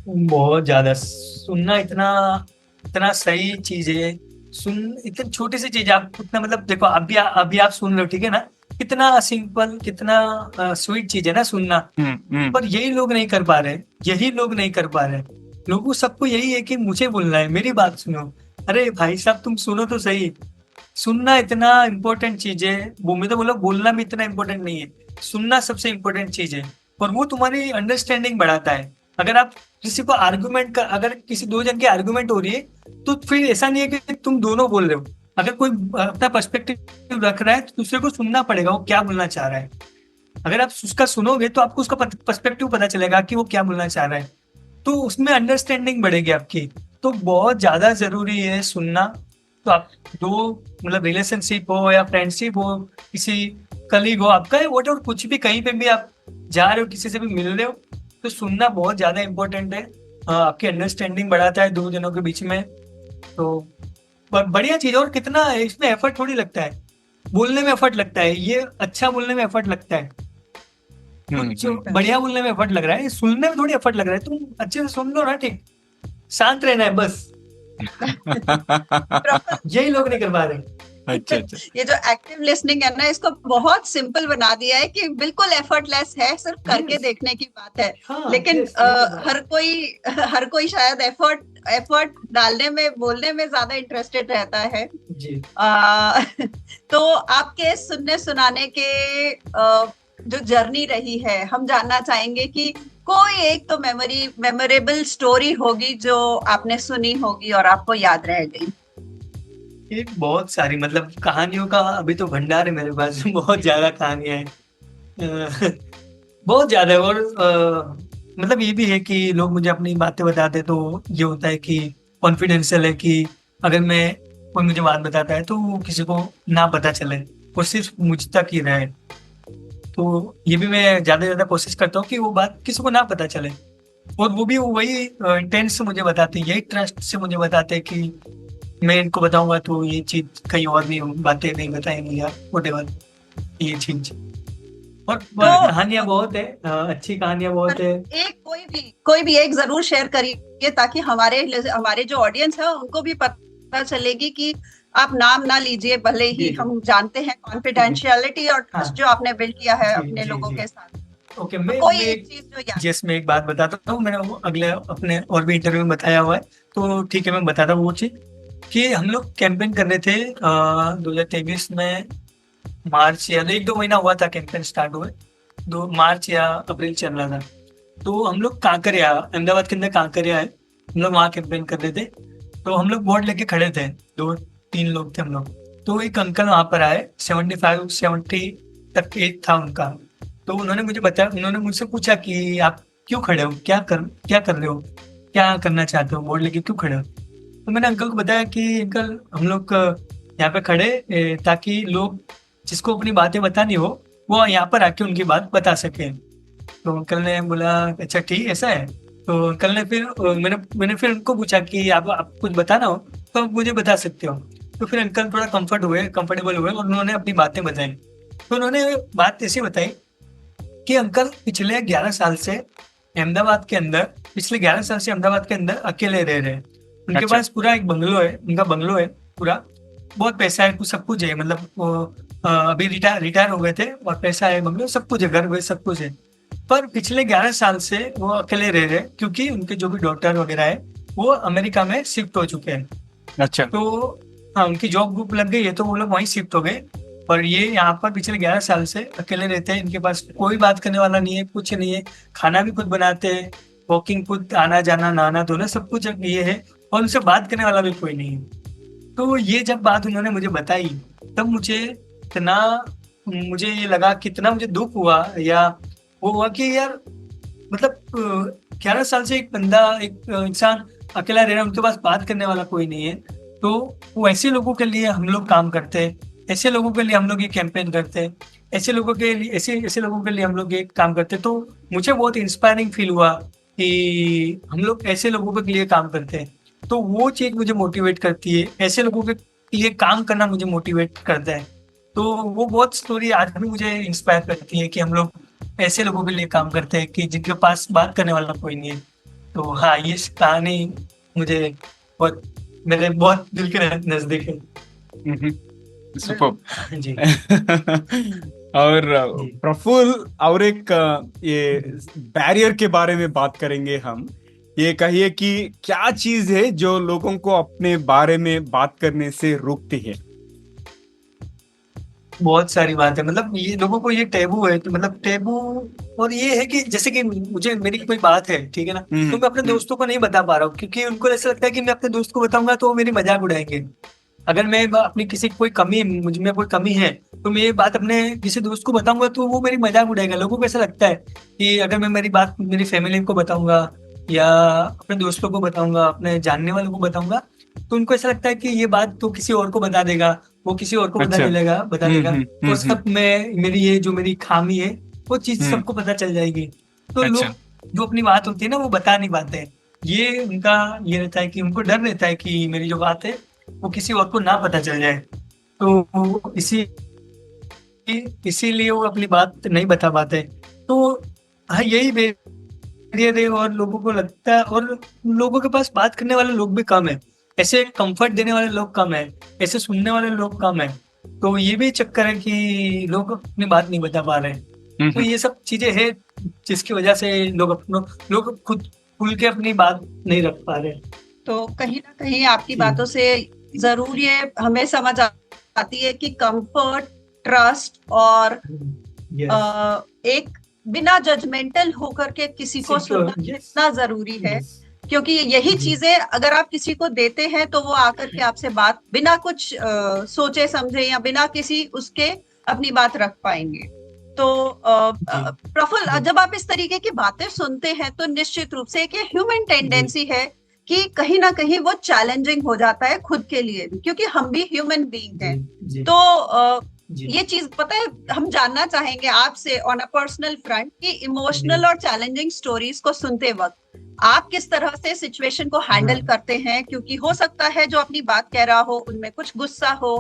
बहुत ज्यादा सुनना इतना इतना सही चीज है। सुन इतनी छोटी सी चीज, आप इतना मतलब देखो, अभी आप सुन रहे हो, ठीक है ना? कितना सिंपल, कितना स्वीट चीज है ना सुनना। पर यही लोग नहीं कर पा रहे, यही लोग नहीं कर पा रहे। लोगों सबको यही है कि मुझे बोलना है, मेरी बात सुनो। अरे भाई साहब, तुम सुनो तो सही। सुनना इतना इम्पोर्टेंट चीज है। वो मैं तो बोला, बोलना भी इतना इम्पोर्टेंट नहीं है, सुनना सबसे इम्पोर्टेंट चीज है। और वो तुम्हारी अंडरस्टैंडिंग बढ़ाता है। अगर आप किसी को आर्गुमेंट का, अगर किसी दो जन की आर्गुमेंट हो रही है, तो फिर ऐसा नहीं है कि तुम दोनों बोल रहे हो। अगर कोई अपना पर्सपेक्टिव रख रहा है, तो दूसरे को सुनना पड़ेगा वो क्या बोलना चाह रहा है। अगर आप उसका सुनोगे तो आपको उसका पर्सपेक्टिव पता चलेगा कि वो क्या बोलना चाह रहा है, तो उसमें अंडरस्टैंडिंग बढ़ेगी आपकी। तो बहुत ज्यादा जरूरी है सुनना। तो आप दो, मतलब रिलेशनशिप हो या फ्रेंडशिप हो, किसी कलीग हो आपका, वोट और कुछ भी, कहीं पे भी आप जा रहे हो, किसी से भी मिल रहे हो, तो सुनना बहुत ज्यादा इंपॉर्टेंट है। आपकी अंडरस्टैंडिंग बढ़ाता है दो जनों के बीच में। तो बढ़िया चीज है। और कितना इसमें एफर्ट थोड़ी लगता है, बोलने में एफर्ट लगता है, ये अच्छा बोलने में एफर्ट लगता है, कुछ बढ़िया बोलने में एफर्ट लग रहा है, सुनने में थोड़ी एफर्ट लग रहा है। तुम अच्छे से सुन लो ना, ठीक, शांत रहना है बस। यही लोग नहीं कर पा रहे। अच्छा अच्छा। ये जो एक्टिव लिसनिंग है ना, इसको बहुत सिंपल बना दिया है कि बिल्कुल एफर्टलेस है, सिर्फ करके देखने की बात है। हाँ, लेकिन yes, हर कोई शायद एफर्ट डालने में, बोलने में ज्यादा इंटरेस्टेड रहता है जी। तो आपके सुनने सुनाने के जो जर्नी रही है, हम जानना चाहेंगे कि कोई एक तो मेमोरेबल स्टोरी होगी जो आपने सुनी होगी और आपको याद रह गई। एक बहुत सारी, मतलब कहानियों का अभी तो भंडार है मेरे पास। बहुत ज्यादा कहानियां हैं, बहुत ज्यादा है। और मतलब ये भी है कि लोग मुझे अपनी बातें बताते, तो ये होता है कि कॉन्फिडेंशियल है, कि अगर मैं, कोई मुझे बात बताता है तो वो किसी को ना पता चले, वो सिर्फ मुझ तक ही रहे। तो ये भी मैं ज्यादा से ज्यादा कोशिश करता हूँ कि वो बात किसी को ना पता चले। और वो भी वही इंटेंस से मुझे बताते हैं, यही ट्रस्ट से मुझे बताते हैं कि मैं इनको बताऊंगा तो ये चीज कहीं और भी बातें नहीं बताएंगे या वोटेवर, ये चीज। और कहानियां बहुत है, अच्छी कहानियां बहुत है। एक कोई भी एक जरूर शेयर करिए, ताकि हमारे जो ऑडियंस है उनको भी पता चलेगी कि आप नाम ना लीजिए, भले ही हम जानते हैं कॉन्फिडेंशियलिटी और ट्रस्ट जो आपने बिल्ड किया है अपने लोगों के साथ। ओके, कोई एक चीज जो याद। यस, मैं एक बात बताता हूँ, मैंने वो अगले अपने और भी इंटरव्यू में बताया हुआ है, तो ठीक है मैं बताता हूँ वो चीज। कि हम लोग कैंपेन कर रहे थे 2023 में, मार्च या 1-2 महीना हुआ था कैंपेन स्टार्ट हुए, 2 मार्च या अप्रैल चल रहा था। तो हम लोग कांकरिया, अहमदाबाद के अंदर कांकरिया है, हम लोग वहाँ कैंपेन कर रहे थे। तो हम लोग बोर्ड लेके खड़े थे, 2-3 लोग थे हम लोग। तो एक अंकल वहाँ पर आए, 75-70 तक एज था उनका। तो उन्होंने मुझे बताया, उन्होंने मुझसे पूछा कि आप क्यों खड़े हो, क्या कर रहे हो, क्या करना चाहते हो, बोर्ड लेके क्यों खड़े हो। तो मैंने अंकल को बताया कि अंकल, हम लोग यहाँ पे खड़े ताकि लोग जिसको अपनी बातें बतानी हो, वो यहाँ पर आके उनकी बात बता सके। तो अंकल ने बोला अच्छा ठीक ऐसा है। तो अंकल ने फिर मैंने फिर उनको पूछा कि आप कुछ बताना हो तो आप मुझे बता सकते हो। तो फिर अंकल थोड़ा कंफर्टेबल हुए और उन्होंने अपनी बातें बताई। तो उन्होंने बात ऐसी बताई कि अंकल पिछले 11 साल से अहमदाबाद के अंदर अकेले रह रहे हैं। उनके पास पूरा एक बंगलो है, उनका बंगलो है पूरा, बहुत पैसा है, कुछ सब कुछ है। मतलब वो अभी रिटायर हो गए थे, और पैसा है, बंगलो सब कुछ है, घर वे सब कुछ है। पर पिछले 11 साल से वो अकेले रह रहे हैं, क्योंकि उनके जो भी डॉक्टर वगैरह है वो अमेरिका में शिफ्ट हो चुके हैं। अच्छा। तो हाँ, उनकी जॉब ग्रुप लग गई है, तो वो लोग वहीं शिफ्ट हो गए। और ये यहाँ पर पिछले 11 साल से अकेले रहते हैं। इनके पास कोई बात करने वाला नहीं है, कुछ नहीं है, खाना भी खुद बनाते हैं, वॉकिंग खुद, आना जाना, नहाना धोना सब कुछ ये है, और उनसे बात करने वाला भी कोई नहीं है। तो ये जब बात उन्होंने मुझे बताई, तब मुझे इतना मुझे ये लगा, कितना मुझे दुख हुआ, या वो हुआ कि यार मतलब 11 साल से एक बंदा, एक इंसान अकेला रह रहा है, उनके पास बात करने वाला कोई नहीं है। तो वो ऐसे लोगों के लिए हम लोग काम करते हैं, ऐसे लोगों के लिए हम लोग ये कैंपेन करते हैं, ऐसे लोगों के लिए ऐसे लोगों के लिए हम लोग ये काम करते हैं। तो मुझे बहुत इंस्पायरिंग फील हुआ कि हम लोग ऐसे लोगों के लिए काम करते हैं। तो वो चीज़ मुझे मोटिवेट करती है, ऐसे लोगों के लिए काम करना मुझे मोटिवेट करता है। तो वो बहुत स्टोरी आज भी मुझे इंस्पायर करती है कि हम लोग ऐसे लोगों के लिए काम करते हैं कि जिनके पास बात करने वाला कोई नहीं है। तो हाँ, ये कहानी मुझे बहुत, मेरे बहुत दिल के नजदीक है। सुपर। जी। और जी। प्रफुल्ल, और एक ये बैरियर के बारे में बात करेंगे हम। ये कहिए कि क्या चीज है जो लोगों को अपने बारे में बात करने से रोकती है? बहुत सारी बात है, मतलब ये लोगों को ये टैबू है, तो मतलब टैबू। और ये है कि जैसे कि मुझे, मेरी कोई बात है, ठीक है ना, तो मैं अपने दोस्तों को नहीं बता पा रहा हूँ, क्योंकि उनको ऐसा लगता है कि मैं अपने दोस्त को बताऊंगा तो वो मेरी मजाक उड़ाएंगे। अगर मैं अपनी किसी कोई कमी, मुझ में कोई कमी है, तो मैं ये बात अपने किसी दोस्त को बताऊंगा तो वो मेरी मजाक उड़ाएगा। लोगों को ऐसा लगता है कि अगर मैं मेरी बात मेरी फैमिली को बताऊंगा या अपने दोस्तों को बताऊंगा, अपने जानने वालों को बताऊंगा, तो उनको ऐसा लगता है कि ये बात तो किसी और को बता देगा, वो किसी और को अच्छा। बता देगा। और सब में मेरी ये जो मेरी खामी है वो चीज सबको पता चल जाएगी। तो अच्छा। लोग जो अपनी बात होती है ना वो बता नहीं पाते हैं। ये उनका ये रहता है कि उनको डर रहता है कि मेरी जो बात है वो किसी और को ना पता चल जाए। तो इसीलिए वो अपनी बात नहीं बता पाते। तो हाँ, यही बैरियर है। और लोगों को लगता है, और लोगों के पास बात करने वाले लोग भी कम है, ऐसे कंफर्ट देने वाले लोग कम है, ऐसे सुनने वाले लोग कम है। तो ये भी चक्कर है कि लोग अपनी बात नहीं बता पा रहे। तो ये सब चीजें हैं जिसकी वजह से लोग खुद खुल के अपनी बात नहीं रख पा रहे। तो कहीं ना कहीं आपकी बातों से जरूर ये हमें समझ आती है कि कंफर्ट, ट्रस्ट और एक बिना जजमेंटल होकर के किसी को सुनना कितना जरूरी है। क्योंकि यही चीजें अगर आप किसी को देते हैं तो वो आकर के आपसे बात बिना कुछ सोचे समझे या बिना किसी उसके अपनी बात रख पाएंगे। तो प्रफुल्ल, जब आप इस तरीके की बातें सुनते हैं तो निश्चित रूप से एक ह्यूमन टेंडेंसी है कि कहीं ना कहीं वो चैलेंजिंग हो जाता है खुद के लिए भी, क्योंकि हम भी ह्यूमन बीइंग हैं। तो ये चीज पता है, हम जानना चाहेंगे आपसे ऑन अ पर्सनल फ्रंट कि इमोशनल और चैलेंजिंग स्टोरीज को सुनते वक्त आप किस तरह से सिचुएशन को हैंडल करते हैं। क्योंकि हो सकता है जो अपनी बात कह रहा हो उनमें कुछ गुस्सा हो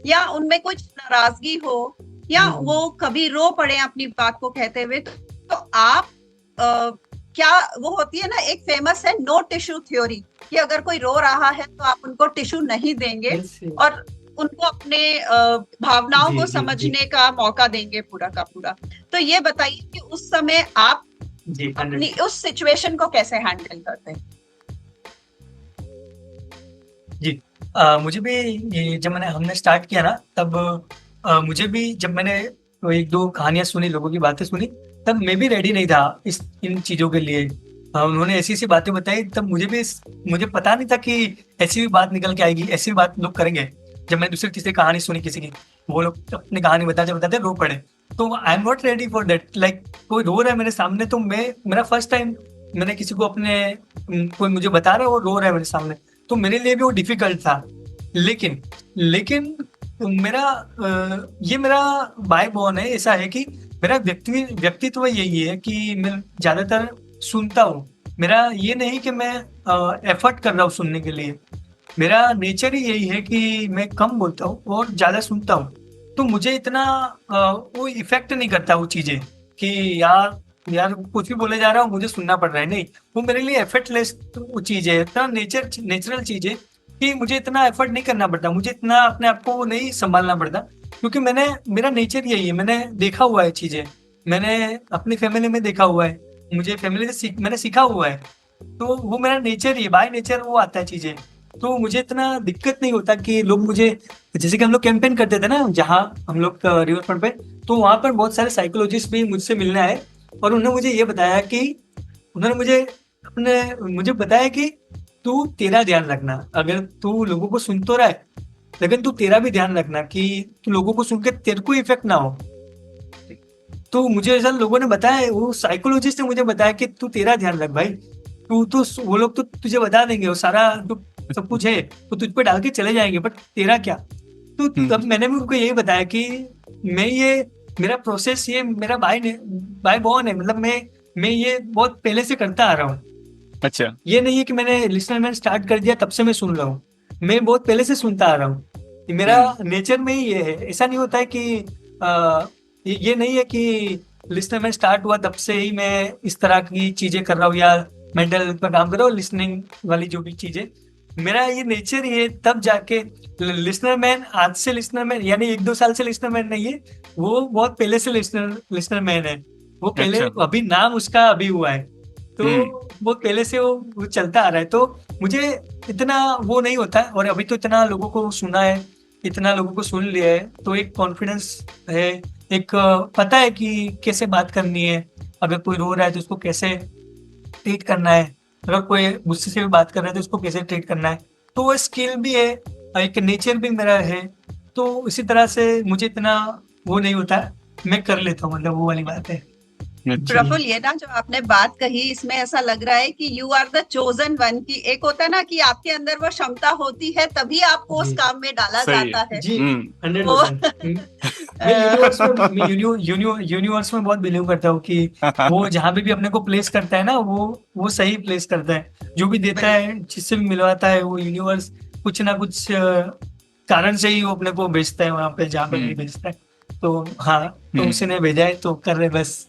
या उनमें कुछ नाराजगी हो या वो कभी रो पड़े अपनी बात को कहते हुए। तो आप क्या वो होती है ना, एक फेमस है नो टिश्यू थ्योरी, कि अगर कोई रो रहा है तो आप उनको टिश्यू नहीं देंगे और उनको अपने भावनाओं को समझने का मौका देंगे पूरा का पूरा। तो ये बताइए कि उस समय आप अपनी उस सिचुएशन को कैसे हैंडल करते हैं? जी, मुझे भी ये जब हमने स्टार्ट किया ना, तब मुझे भी, जब मैंने तो एक दो कहानियां सुनी, लोगों की बातें सुनी, तब मैं भी रेडी नहीं था इन चीजों के लिए। उन्होंने ऐसी ऐसी बातें बताई, तब मुझे पता नहीं था कि ऐसी भी बात निकल के आएगी, ऐसी भी बात लोग करेंगे। जब मैं दूसरी तीसरी कहानी सुनी किसी की, वो लोग अपनी कहानी बताते रो पड़े, तो I am not ready for that. Like कोई रो रहा है मेरे सामने, तो मेरा फर्स्ट टाइम मैंने किसी को कोई मुझे बता रहा है वो रो रहा है मेरे सामने, तो मेरे लिए भी वो डिफिकल्ट था। लेकिन ये मेरा बाय बॉर्न है, ऐसा है कि मेरा व्यक्तित्व यही है कि मैं ज्यादातर सुनता हूँ। मेरा ये नहीं कि मैं एफर्ट कर रहा हूँ सुनने के लिए, मेरा नेचर ही यही है कि मैं कम बोलता हूँ और ज्यादा सुनता हूँ। तो मुझे इतना वो इफेक्ट नहीं करता वो चीजें कि यार कुछ भी बोले जा रहा हूँ मुझे सुनना पड़ रहा है। नहीं, वो मेरे लिए एफर्टलेस वो चीज है, इतना नेचुरल चीज है कि मुझे इतना एफर्ट नहीं करना पड़ता, मुझे इतना अपने आप को नहीं संभालना पड़ता, क्योंकि मेरा नेचर यही है। मैंने देखा हुआ है चीजें, मैंने अपनी फैमिली में देखा हुआ है, मुझे फैमिली से मैंने सीखा हुआ है। तो वो मेरा नेचर ही है, बाय नेचर वो आता है चीजें। तो मुझे इतना दिक्कत नहीं होता कि लोग मुझे, जैसे कि हम लोग कैंपेन करते थे ना जहाँ हम लोग रिवर फ्रंट पे, तो वहाँ पर बहुत सारे साइकोलॉजिस्ट भी मुझसे मिलने आए और उन्होंने मुझे ये बताया कि मुझे बताया कि तू तेरा ध्यान रखना, अगर तू लोगों को सुन तो रहा है लेकिन तू तेरा भी ध्यान रखना कि तू लोगों को सुन के तेरे को इफेक्ट ना हो। तो मुझे ऐसा लोगों ने बताया, वो साइकोलॉजिस्ट ने मुझे बताया कि तू तेरा ध्यान रख भाई, तू तो वो लोग तो तुझे बता देंगे, वो सारा तो सब कुछ है वो तुझ पे डाल के चले जाएंगे, बट तेरा क्या। तो तब मैंने भी उनको यही बताया कि मैं ये मेरा प्रोसेस, ये मेरा बाय बॉर्न है, मतलब मैं ये बहुत पहले से करता आ रहा हूँ। अच्छा, ये नहीं है कि मैंने लिसनर मैन स्टार्ट कर दिया तब से मैं सुन रहा हूँ, मैं बहुत पहले से सुनता आ रहा हूँ। मेरा नेचर में ही ये है। ऐसा नहीं होता है कि ये नहीं है कि लिसनर मैन स्टार्ट हुआ तब से ही मैं इस तरह की चीजें कर रहा हूँ या मेंटल हेल्थ पर काम कर रहा हूँ, लिसनिंग वाली जो भी चीजें, मेरा ये नेचर ही है। तब जाके लिसनर मैन आज से लिसनर मैन यानी 1-2 साल से लिसनर मैन नहीं है, वो बहुत पहले से लिसनर मैन है। वो पहले अभी नाम उसका अभी हुआ है, तो वो पहले से वो चलता आ रहा है। तो मुझे इतना वो नहीं होता है, और अभी तो इतना लोगों को सुना है, इतना लोगों को सुन लिया है, तो एक कॉन्फिडेंस है, एक पता है कि कैसे बात करनी है, अगर कोई रो रहा है तो उसको कैसे ट्रीट करना है, अगर कोई गुस्से से भी बात कर रहा है तो उसको कैसे ट्रीट करना है। तो वो स्किल भी है, एक नेचर भी मेरा है, तो इसी तरह से मुझे इतना वो नहीं होता, मैं कर लेता हूँ, मतलब वो वाली बात है। प्रफुल्ल, ये ना जो आपने बात कही, इसमें ऐसा लग रहा है कि you are the chosen one, की एक होता है ना कि आपके अंदर वो क्षमता होती है तभी आपको उस काम में डाला जाता है। जी 100%। मैं यूनिवर्स में बहुत बिलीव करता हूँ कि वो जहाँ भी अपने को प्लेस करता है ना, वो सही प्लेस करता है। जो भी देता है, जिससे भी मिलवाता है, वो यूनिवर्स कुछ ना कुछ कारण से ही वो अपने को भेजता है वहाँ पे जहाँ पे भी भेजता है। तो हाँ, तो उसी ने भेजा है, तो कर रहे बस।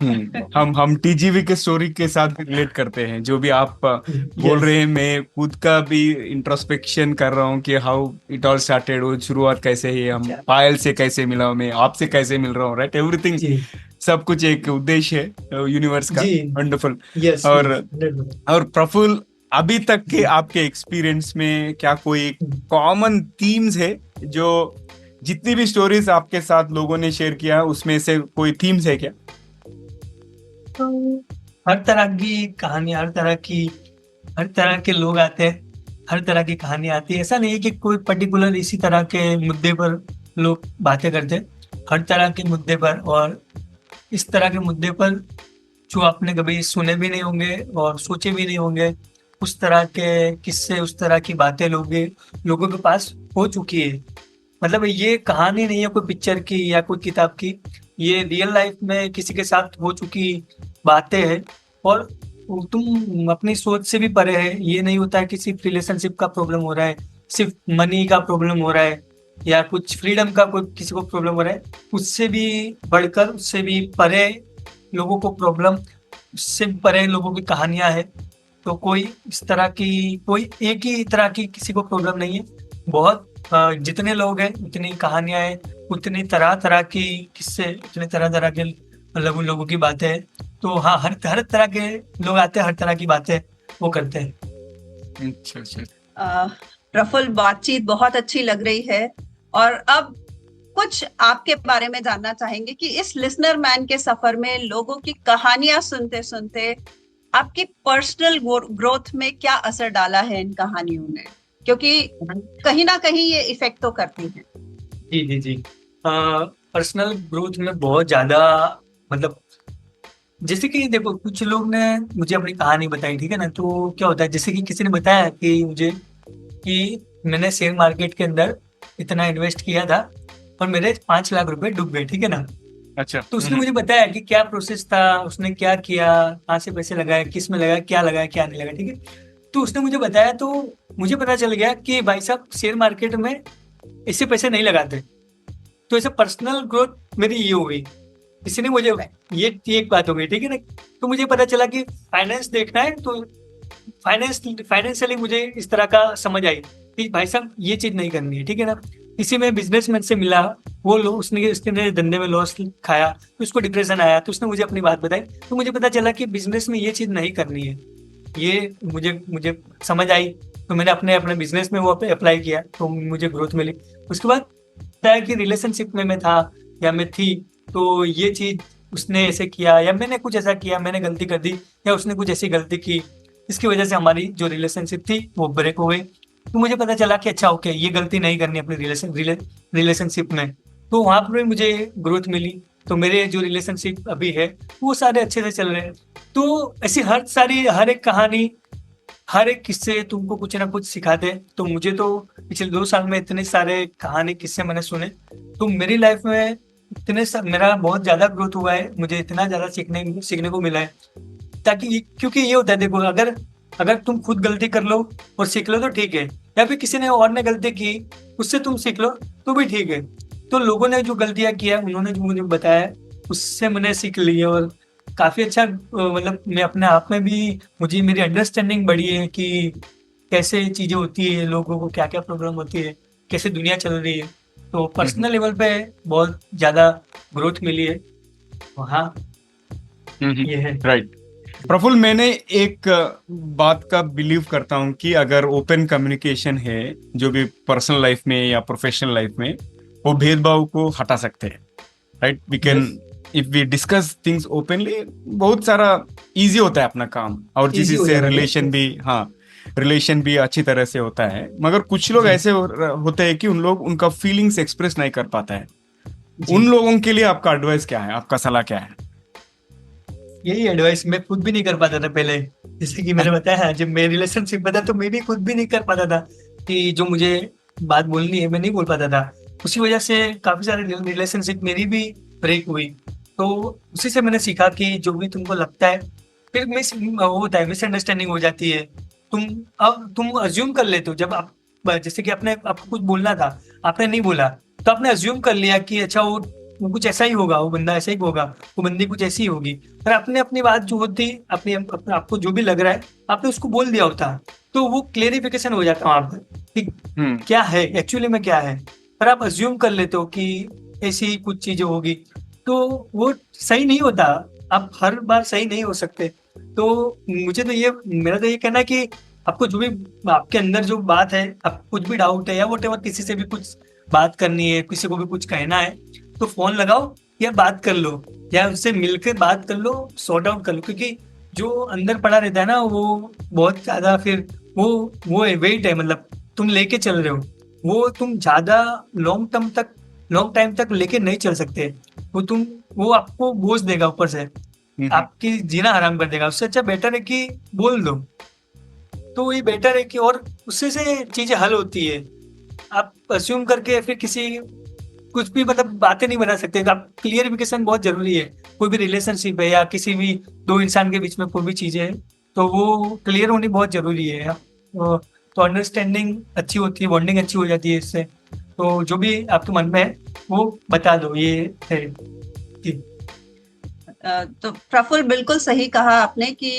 हम टीजीवी के स्टोरी के साथ रिलेट करते हैं, जो भी आप बोल रहे हैं। मैं खुद का भी इंट्रोस्पेक्शन कर रहा हूँ कि हाउ इट ऑल स्टार्टेड, वो शुरुआत कैसे है, हम पायल से कैसे मिला, मैं आपसे कैसे मिल रहा हूँ, राइट, एवरीथिंग, सब कुछ एक उद्देश्य है यूनिवर्स का। वंडरफुल। और प्रफुल्ल, अभी तक के आपके एक्सपीरियंस में क्या कोई कॉमन थीम्स है, जो जितनी भी स्टोरीज आपके साथ लोगों ने शेयर किया उसमें से कोई थीम्स है क्या? हर तरह की कहानी, हर तरह के लोग आते हैं, हर तरह की कहानी आती है। ऐसा नहीं है कि कोई पर्टिकुलर इसी तरह के मुद्दे पर लोग बातें करते हैं, हर तरह के मुद्दे पर, और इस तरह के मुद्दे पर जो आपने कभी सुने भी नहीं होंगे और सोचे भी नहीं होंगे, उस तरह के किस्से, उस तरह की बातें लोगों के पास हो चुकी है। मतलब ये कहानी नहीं है कोई पिक्चर की या कोई किताब की, ये रियल लाइफ में किसी के साथ हो चुकी बातें हैं, और तुम अपनी सोच से भी परे है। ये नहीं होता है कि सिर्फ रिलेशनशिप का प्रॉब्लम हो रहा है, सिर्फ मनी का प्रॉब्लम हो रहा है, या कुछ फ्रीडम का कोई किसी को प्रॉब्लम हो रहा है, उससे भी बढ़कर, उससे भी परे लोगों को प्रॉब्लम, उससे परे लोगों की कहानियां हैं। तो कोई इस तरह की, कोई एक ही तरह की किसी को प्रॉब्लम नहीं है, बहुत जितने लोग हैं उतनी कहानियां हैं, उतनी तरह की किस्से, उतने तरह के मतलब उन लोगों की बातें हैं। तो हाँ, हर तरह के लोग आते हैं, हर तरह की बातें वो करते हैं। प्रफुल्ल, बातचीत बहुत अच्छी लग रही है, और अब कुछ आपके बारे में जानना चाहेंगे कि इस लिसनर मैन के सफर में लोगों की कहानियां सुनते सुनते आपकी पर्सनल ग्रोथ में क्या असर डाला है इन कहानियों ने, क्योंकि कहीं ना कहीं ये इफेक्ट तो करती हैं। जी पर्सनल ग्रोथ में बहुत ज्यादा, मतलब जैसे कि देखो, कुछ लोग ने मुझे अपनी कहानी बताई, ठीक है ना, तो क्या होता है, जैसे कि किसी ने बताया कि मुझे कि मैंने शेयर मार्केट के अंदर इतना इन्वेस्ट किया था और मेरे 5 लाख रुपए डूब गए, ठीक है ना। अच्छा। तो उसने मुझे बताया कि क्या प्रोसेस था, उसने क्या किया, कहाँ से पैसे लगाए, किस में लगाया, क्या नहीं लगा, ठीक है। तो उसने मुझे बताया, तो मुझे पता चल गया कि भाई साहब, शेयर मार्केट में ऐसे पैसे नहीं लगाते। तो ऐसे पर्सनल ग्रोथ मेरी ये हुई, किसी ने मुझे, ये एक बात हो गई, ठीक है ना। तो मुझे पता चला कि फाइनेंस देखना है तो फाइनेंशियली मुझे इस तरह का समझ आई कि भाई साहब ये चीज नहीं करनी है, ठीक है ना। किसी में बिजनेसमैन से मिला, वो उसने धंधे में लॉस खाया, तो उसको डिप्रेशन आया, तो उसने मुझे अपनी बात बताई, तो मुझे पता चला कि बिजनेस में ये चीज नहीं करनी है। ये मुझे समझ आई, तो मैंने अपने बिजनेस में वो अप्लाई किया, तो मुझे ग्रोथ मिली। उसके बाद बताया कि रिलेशनशिप में मैं था या मैं थी, तो ये चीज उसने ऐसे किया या मैंने कुछ ऐसा किया, मैंने गलती कर दी या उसने कुछ ऐसी गलती की, इसकी वजह से हमारी जो रिलेशनशिप थी वो ब्रेक हो गई। तो मुझे पता चला कि अच्छा ओके ये गलती नहीं करनी अपने रिलेशनशिप में। तो वहां पर भी मुझे ग्रोथ मिली। तो मेरे जो रिलेशनशिप अभी है वो सारे अच्छे से चल रहे हैं। तो ऐसी हर एक कहानी, हर एक किस्से तुमको कुछ ना कुछ सिखाते हैं। तो मुझे तो पिछले 2 साल में इतने सारे कहानी किस्से मैंने सुने। तो मेरी लाइफ में मेरा बहुत ज्यादा ग्रोथ हुआ है, मुझे इतना ज्यादा सीखने को मिला है। ताकि क्योंकि ये होता है, देखो अगर अगर तुम खुद गलती कर लो और सीख लो तो ठीक है, या फिर किसी ने और ने गलती की उससे तुम सीख लो तो भी ठीक है। तो लोगों ने जो गलतियां किया उन्होंने जो मुझे बताया उससे मैंने सीख ली है। और काफी अच्छा मतलब मैं अपने आप में भी, मुझे मेरी अंडरस्टैंडिंग बढ़ी है कि कैसे चीजें होती है, लोगों को क्या क्या प्रॉब्लम होती है, कैसे दुनिया चल रही है। तो पर्सनल लेवल पे बहुत ज्यादा ग्रोथ मिली है। हाँ, ये है। राइट। प्रफुल्ल, मैंने एक बात का बिलीव करता हूँ कि अगर ओपन कम्युनिकेशन है जो भी पर्सनल लाइफ में या प्रोफेशनल लाइफ में, वो भेदभाव को हटा सकते हैं। Right, we can if we discuss things openly, बहुत सारा इजी होता है अपना काम, और जिस से रिलेशन भी अच्छी तरह से होता है। मगर कुछ लोग ऐसे होते हैं कि उनका फीलिंग्स एक्सप्रेस नहीं कर पाता है। उन लोगों के लिए आपका एडवाइस क्या है, आपका सलाह क्या है? यही एडवाइस मैं खुद भी नहीं कर पाता था पहले। जैसे कि मैंने बताया, जब मैं रिलेशनशिप में था तो मैं भी खुद भी नहीं कर पाता था कि जो मुझे बात बोलनी है मैं नहीं बोल पाता था। उसी वजह से काफी सारे रिलेशनशिप मेरी भी ब्रेक हुई। तो उसी से मैंने सीखा कि जो भी तुमको लगता है, फिर होता है मिसअंडरस्टैंडिंग हो जाती है। तुम अज्यूम कर लेते हो। जब आप जैसे कि आपको कुछ बोलना था, आपने नहीं बोला, तो आपने अज्यूम कर लिया कि अच्छा वो कुछ ऐसा ही होगा, वो बंदा ऐसा ही होगा, वो बंदी कुछ ऐसी ही होगी। पर आपने अपनी बात जो होती, आपको जो भी लग रहा है आपने उसको बोल दिया होता, तो वो क्लेरिफिकेशन हो जाता वहां पर कि क्या है एक्चुअली में क्या है। पर आप अज्यूम कर लेते हो कि ऐसी कुछ चीजें होगी, तो वो सही नहीं होता। आप हर बार सही नहीं हो सकते। तो मेरा तो ये कहना है कि आपको जो भी आपके अंदर जो बात है, आप कुछ भी डाउट है या वोटेवर, किसी से भी कुछ बात करनी है, किसी को भी कुछ कहना है, तो फोन लगाओ या बात कर लो, या उससे मिलकर बात कर लो, सॉर्ट आउट कर लो। क्योंकि जो अंदर पड़ा रहता है ना, वो बहुत ज्यादा फिर वो वेट है, मतलब तुम लेके चल रहे हो, वो तुम ज्यादा लॉन्ग टाइम तक लेके नहीं चल सकते। वो आपको बोझ देगा ऊपर से, आपकी जीना हराम कर देगा। उससे अच्छा बेटर है कि बोल दो। तो ये बेटर है कि, और उससे से चीजें हल होती है। आप अस्यूम करके फिर कुछ भी मतलब बातें नहीं बना सकते। आप क्लियरिफिकेशन बहुत जरूरी है। कोई भी रिलेशनशिप है या किसी भी दो इंसान के बीच में कोई भी चीजें है, तो वो क्लियर होनी बहुत जरूरी है। तो अंडरस्टैंडिंग अच्छी होती है, बॉन्डिंग अच्छी हो जाती है इससे। तो जो भी आपके मन में है वो बता दो, ये है। तो प्रफुल्ल, बिल्कुल सही कहा आपने कि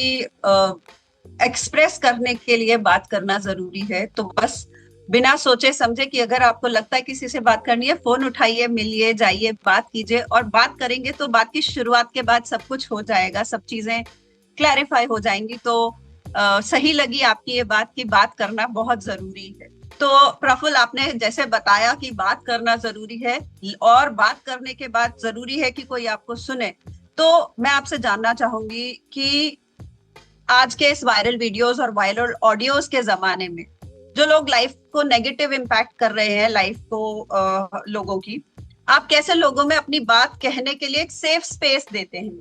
एक्सप्रेस करने के लिए बात करना जरूरी है। तो बस बिना सोचे समझे कि अगर आपको लगता है किसी से बात करनी है, फोन उठाइए, मिलिए, जाइए, बात कीजिए। और बात करेंगे तो बात की शुरुआत के बाद सब कुछ हो जाएगा, सब चीजें क्लैरिफाई हो जाएंगी। तो सही लगी आपकी ये बात कि बात करना बहुत जरूरी है। तो प्रफुल्ल, आपने जैसे बताया कि बात करना जरूरी है, और बात करने के बाद जरूरी है कि कोई आपको सुने। तो मैं आपसे जानना चाहूंगी कि आज के इस वायरल वीडियोस और वायरल ऑडियोज के जमाने में जो लोग लाइफ को नेगेटिव इम्पैक्ट कर रहे हैं, लाइफ को लोगों की, आप कैसे लोगों में अपनी बात कहने के लिए एक सेफ स्पेस देते हैं?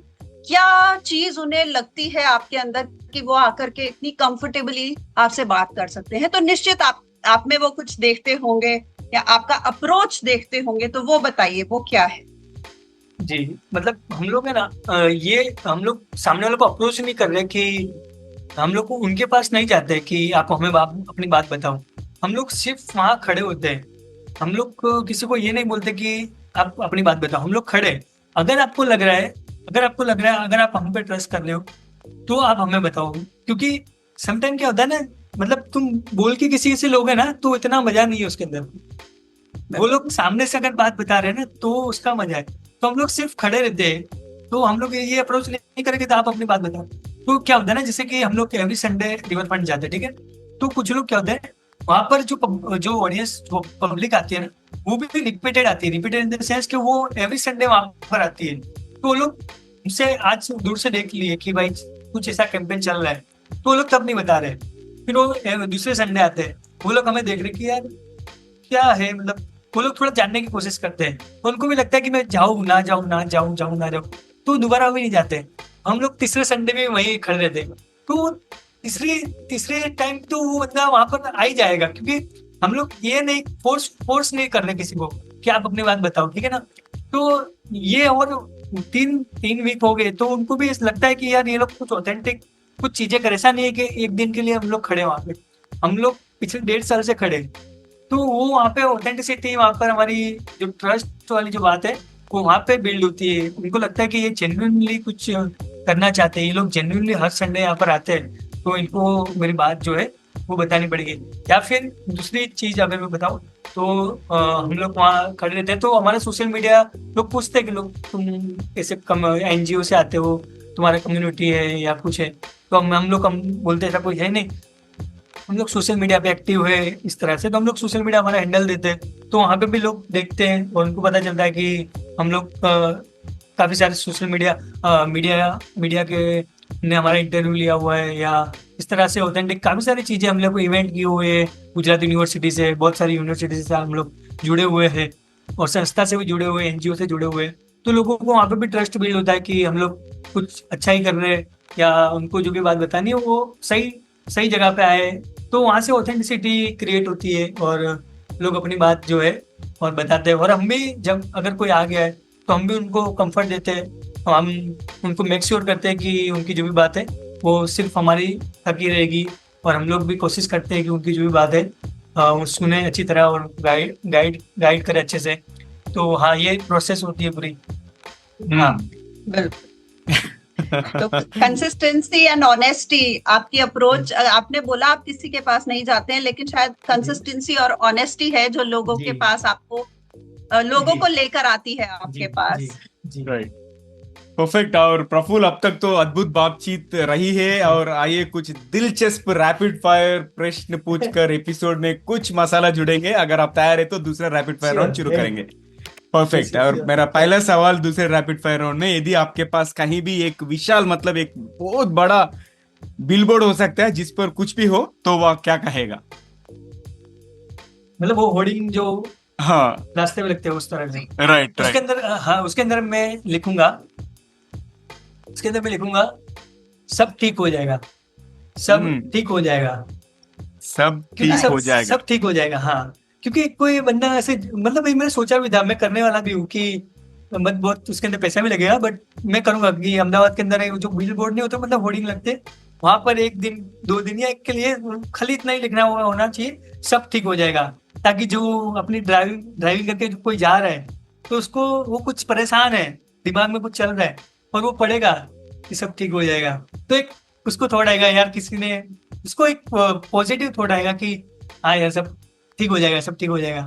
क्या चीज उन्हें लगती है आपके अंदर कि वो आकर के इतनी कंफर्टेबली आपसे बात कर सकते हैं? तो निश्चित आप में वो कुछ देखते होंगे या आपका अप्रोच देखते होंगे, तो वो बताइए, वो क्या है? जी, मतलब हम लोग है ना, ये हम लोग सामने वाले को अप्रोच नहीं कर रहे कि हम लोग को उनके पास नहीं जाते कि आप हमें अपनी बात बताओ। हम लोग सिर्फ वहां खड़े होते हैं। हम लोग किसी को ये नहीं बोलते कि आप अपनी बात बताओ। हम लोग खड़े, अगर आपको लग रहा है अगर आप हम पे ट्रस्ट कर रहे हो तो आप हमें बताओ। क्योंकि समटाइम क्या होता है ना, मतलब तुम बोल के किसी से लोगे ना तो इतना मजा नहीं है उसके अंदर। वो लोग सामने से अगर बात बता रहे हैं ना तो उसका मजा है। तो हम लोग सिर्फ खड़े रहते हैं। तो हम लोग ये अप्रोच नहीं करेंगे तो आप अपनी बात बताओ। तो क्या होता है ना, जैसे कि हम लोग एवरी संडे रिवर फ्रंट जाते हैं, ठीक है। तो कुछ लोग क्या होते हैं, वहां पर जो ऑडियंस, जो पब्लिक आती है ना, वो भी रिपीटेड आती है। रिपीटेड इन द सेंस कि वो एवरी संडे वहां पर आती है। तो वो लोग उनसे आज दूर से देख लिए कि भाई कुछ ऐसा कैंपेन चल रहा है, तो वो लोग तब नहीं बता रहे। फिर वो दूसरे संडे आते हैं, वो लोग हमें देख रहे कि यार क्या है, मतलब वो लोग थोड़ा जानने की कोशिश करते हैं, उनको भी लगता है कि मैं जाऊँ ना जाऊँ ना जाऊँ जाऊँ ना जाऊँ, तो दोबारा भी नहीं जाते। हम लोग तीसरे संडे में वहीं खड़े रहते हैं, तो तीसरे टाइम तो वो बंदा वहां पर आ ही जाएगा, क्योंकि हम लोग ये नहीं फोर्स नहीं कर रहे किसी को कि आप अपनी बात बताओ, ठीक है ना। तो ये और तीन वीक हो गए, तो उनको भी लगता है कि यार ये लोग कुछ ऑथेंटिक कुछ चीजें कर, ऐसा नहीं है कि एक दिन के लिए हम लोग खड़े वहां पे, हम लोग पिछले 1.5 साल से खड़े। तो वो वहाँ पे ऑथेंटिसिटी, वहाँ पर हमारी जो ट्रस्ट वाली जो बात है वो वहाँ पे बिल्ड होती है। उनको लगता है कि ये जेन्युइनली कुछ करना चाहते हैं, ये लोग जेन्युइनली हर संडे यहाँ पर आते हैं, तो इनको मेरी बात जो है वो बतानी पड़ेगी। या फिर दूसरी चीज अगर मैं बताऊँ तो हम लोग वहाँ खड़े रहते हैं, तो हमारे सोशल मीडिया लोग पूछते हैं कि लोग तुम कैसे कम NGO से आते हो, तुम्हारा कम्युनिटी है या कुछ है, तो हम बोलते हैं ऐसा कोई है नहीं, हम लोग सोशल मीडिया पे एक्टिव है इस तरह से। तो हम लोग सोशल मीडिया हमारा हैंडल देते हैं, तो वहाँ पे भी लोग देखते हैं और उनको पता चलता है कि हम लोग काफी सारे सोशल मीडिया के ने हमारा इंटरव्यू लिया हुआ है, या इस तरह से ऑथेंटिक काफी सारी चीजें हम लोग को इवेंट किए हुए हैं। गुजरात यूनिवर्सिटी से, बहुत सारी यूनिवर्सिटी से हम लोग जुड़े हुए हैं, और संस्था से भी जुड़े हुए हैं, NGO से जुड़े हुए हैं। तो लोगों को वहाँ पे भी ट्रस्ट बिल्ड होता है कि हम लोग कुछ अच्छा ही कर रहे हैं, या उनको जो भी बात बतानी है वो सही जगह पे आए। तो वहाँ से ऑथेंटिसिटी क्रिएट होती है, और लोग अपनी बात जो है और बताते हैं। और हम भी जब अगर कोई आ गया है तो हम भी उनको कंफर्ट देते हैं, हम उनको मेक श्योर करते हैं कि उनकी जो भी बात है वो सिर्फ हमारी तक ही रहेगी, और हम लोग भी कोशिश करते हैं कि उनकी जो भी बात है वो सुने अच्छी तरह और गाइड करें अच्छे से। तो हाँ, ये प्रोसेस होती है पूरी। हाँ बिल्कुल। तो कंसिस्टेंसी एंड ऑनेस्टी आपकी अप्रोच, आपने बोला आप किसी के पास नहीं जाते हैं, लेकिन शायद कंसिस्टेंसी और ऑनेस्टी है जो लोगों के पास आपको लोगों को लेकर आती है आपके पास। Right, perfect. और प्रफुल्ल, अब तक तो अद्भुत बातचीत रही है, और आइए कुछ दिलचस्प रैपिड फायर प्रश्न पूछकर एपिसोड में कुछ मसाला जुड़ेंगे। अगर आप तैयार है तो दूसरा रैपिड फायर राउंड शुरू करेंगे। परफेक्ट। और मेरा पहला सवाल दूसरे रैपिड फायर राउंड में, यदि आपके पास कहीं भी एक विशाल, मतलब एक बहुत बड़ा बिलबोर्ड हो सकता है जिस पर कुछ भी हो, तो वह क्या कहेगा? मतलब वो होर्डिंग जो हाँ रास्ते में लगते हैं उस तरह से। राइट उसके अंदर, हाँ, उसके अंदर मैं लिखूंगा सब ठीक हो जाएगा, सब ठीक हो जाएगा, सब ठीक हो जाएगा, सब ठीक हो जाएगा। हाँ, क्योंकि कोई बंदा ऐसे, मतलब मैंने सोचा भी था, मैं करने वाला भी हूँ कि मत बहुत उसके अंदर पैसा भी लगेगा, बट मैं करूंगा कि अहमदाबाद के अंदर जो बिल बोर्ड नहीं होता, मतलब होर्डिंग लगते, वहां पर 1 दिन 2 दिन या एक के लिए खाली इतना ही लिखना होना चाहिए, सब ठीक हो जाएगा। ताकि जो अपनी ड्राइविंग करके जो कोई जा रहा है, तो उसको वो कुछ परेशान है, दिमाग में कुछ चल रहा है, और वो पढ़ेगा कि सब ठीक हो जाएगा, तो एक उसको थोड़ा आएगा यार, किसी ने उसको एक पॉजिटिव थोड़ा आएगा कि हाँ यार सब ठीक हो जाएगा, सब ठीक हो जाएगा।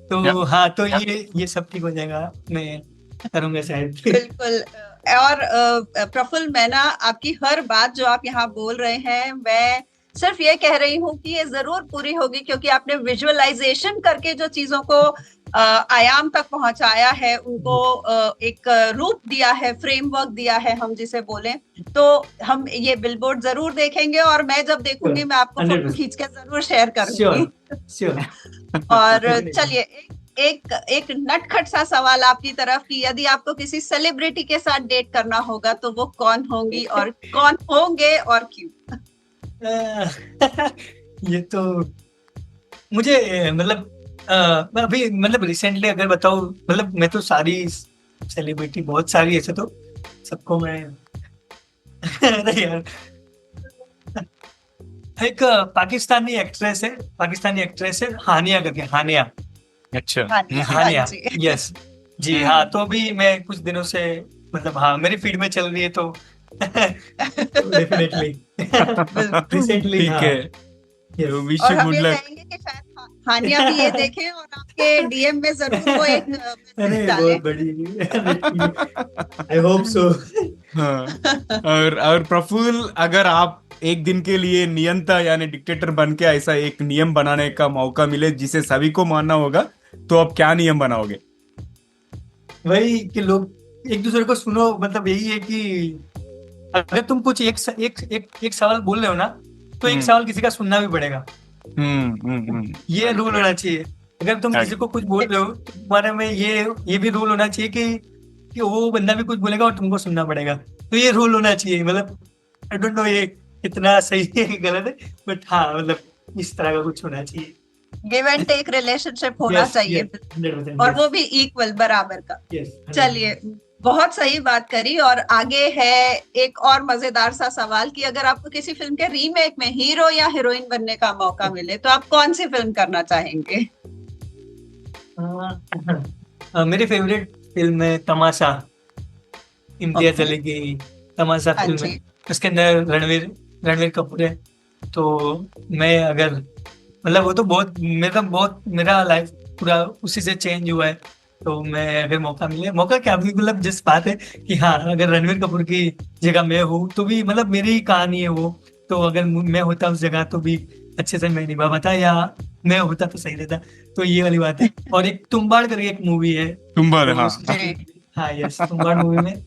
तो हाँ, तो ये सब ठीक हो जाएगा, मैं करूंगा शायद। बिल्कुल। और प्रफुल्ल, मैं ना आपकी हर बात जो आप यहाँ बोल रहे हैं, मैं सिर्फ ये कह रही हूँ कि ये जरूर पूरी होगी, क्योंकि आपने विजुअलाइजेशन करके जो चीजों को आयाम तक पहुंचाया है, उनको एक रूप दिया है, फ्रेमवर्क दिया है हम जिसे बोलें, तो हम ये बिलबोर्ड जरूर देखेंगे, और मैं जब देखूंगी मैं आपको फोटो खींच के जरूर शेयर करूंगी। और चलिए, एक नटखट सा सवाल आपकी तरफ कि यदि आपको किसी सेलिब्रिटी के साथ डेट करना होगा तो वो कौन होंगी और कौन होंगे और क्यों? ये तो मुझे मतलब मैं अभी मतलब रिसेंटली अगर बताऊं, मतलब मैं तो सारी सेलिब्रिटी, बहुत सारी ऐसे तो सबको मैं अरे यार, एक पाकिस्तानी एक्ट्रेस है हानिया करके, हानिया। अच्छा, हानिया, यस जी। हाँ, तो अभी मैं कुछ दिनों से, मतलब हाँ, मेरी फीड में चल रही है, तो डेफिनेटली रिसेंटली। ठीक है, और हम ये कहेंगे कि शायद हानिया भी ये देखें और आपके DM में जरूर वो एक मैसेज डालें। बहुत बड़ी, आई होप सो। और प्रफुल्ल, अगर आप एक दिन के लिए नियंता यानी डिक्टेटर बन के ऐसा एक नियम बनाने का मौका मिले जिसे सभी को मानना होगा, तो आप क्या नियम बनाओगे? वही कि लोग एक दूसरे को सुनो, मतलब यही है कि अगर तुम कुछ एक सवाल बोल रहे हो ना, तो एक सवाल किसी का सुनना भी पड़ेगा। ये रूल होना चाहिए। अगर तुम किसी को कुछ बोल रहे हो तुम्हारे में ये भी रूल होना चाहिए कि वो बंदा भी कुछ बोलेगा और तुमको सुनना पड़ेगा। तो ये रूल होना चाहिए। मतलब आई डोंट नो ये कितना सही है गलत है, बट हाँ मतलब इस तरह का कुछ होना चाहिए। गिव एंड टेक रिलेशनशिप होना चाहिए, 100%, और वो भी इक्वल, बराबर का। चलिए, बहुत सही बात करी। और आगे है एक और मजेदार सा सवाल कि अगर आपको किसी फिल्म के रीमेक में हीरो या हीरोइन बनने का मौका मिले तो आप कौन सी फिल्म करना चाहेंगे? मेरी फेवरेट फिल्म है तमाशा, इम्तियाज अली की तमाशा फिल्म है। उसके अंदर रणवीर कपूर है। तो मैं अगर मतलब वो तो मेरा लाइफ पूरा उसी से चेंज हुआ है। तो मैं अगर मौका क्या मतलब जिस बात है कि हाँ अगर रणवीर कपूर की जगह मैं हूँ तो भी मतलब मेरी ही कहानी है वो। तो अगर मैं होता उस जगह तो भी अच्छे से मैं निभा पाता, या मैं होता तो सही रहता। तो ये वाली बात है। और एक तुम्बाड़ करके एक मूवी है, तुम्बाड़, तो हाँ यस, तुम्बाड़ मूवी में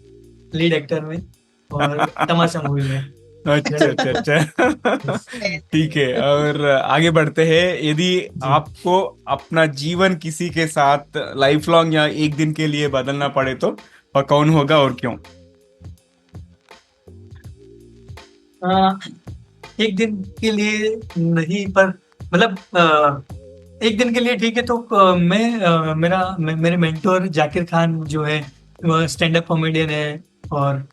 लीड एक्टर में, और तमाशा मूवी में। अच्छा। ठीक है, और आगे बढ़ते हैं। यदि आपको अपना जीवन किसी के साथ लाइफ लॉन्ग या एक दिन के लिए बदलना पड़े तो और कौन होगा और क्यों? एक दिन के लिए नहीं, पर मतलब एक दिन के लिए ठीक है। तो मेरे मेंटोर जाकिर खान जो है वो स्टैंड अप कॉमेडियन है, और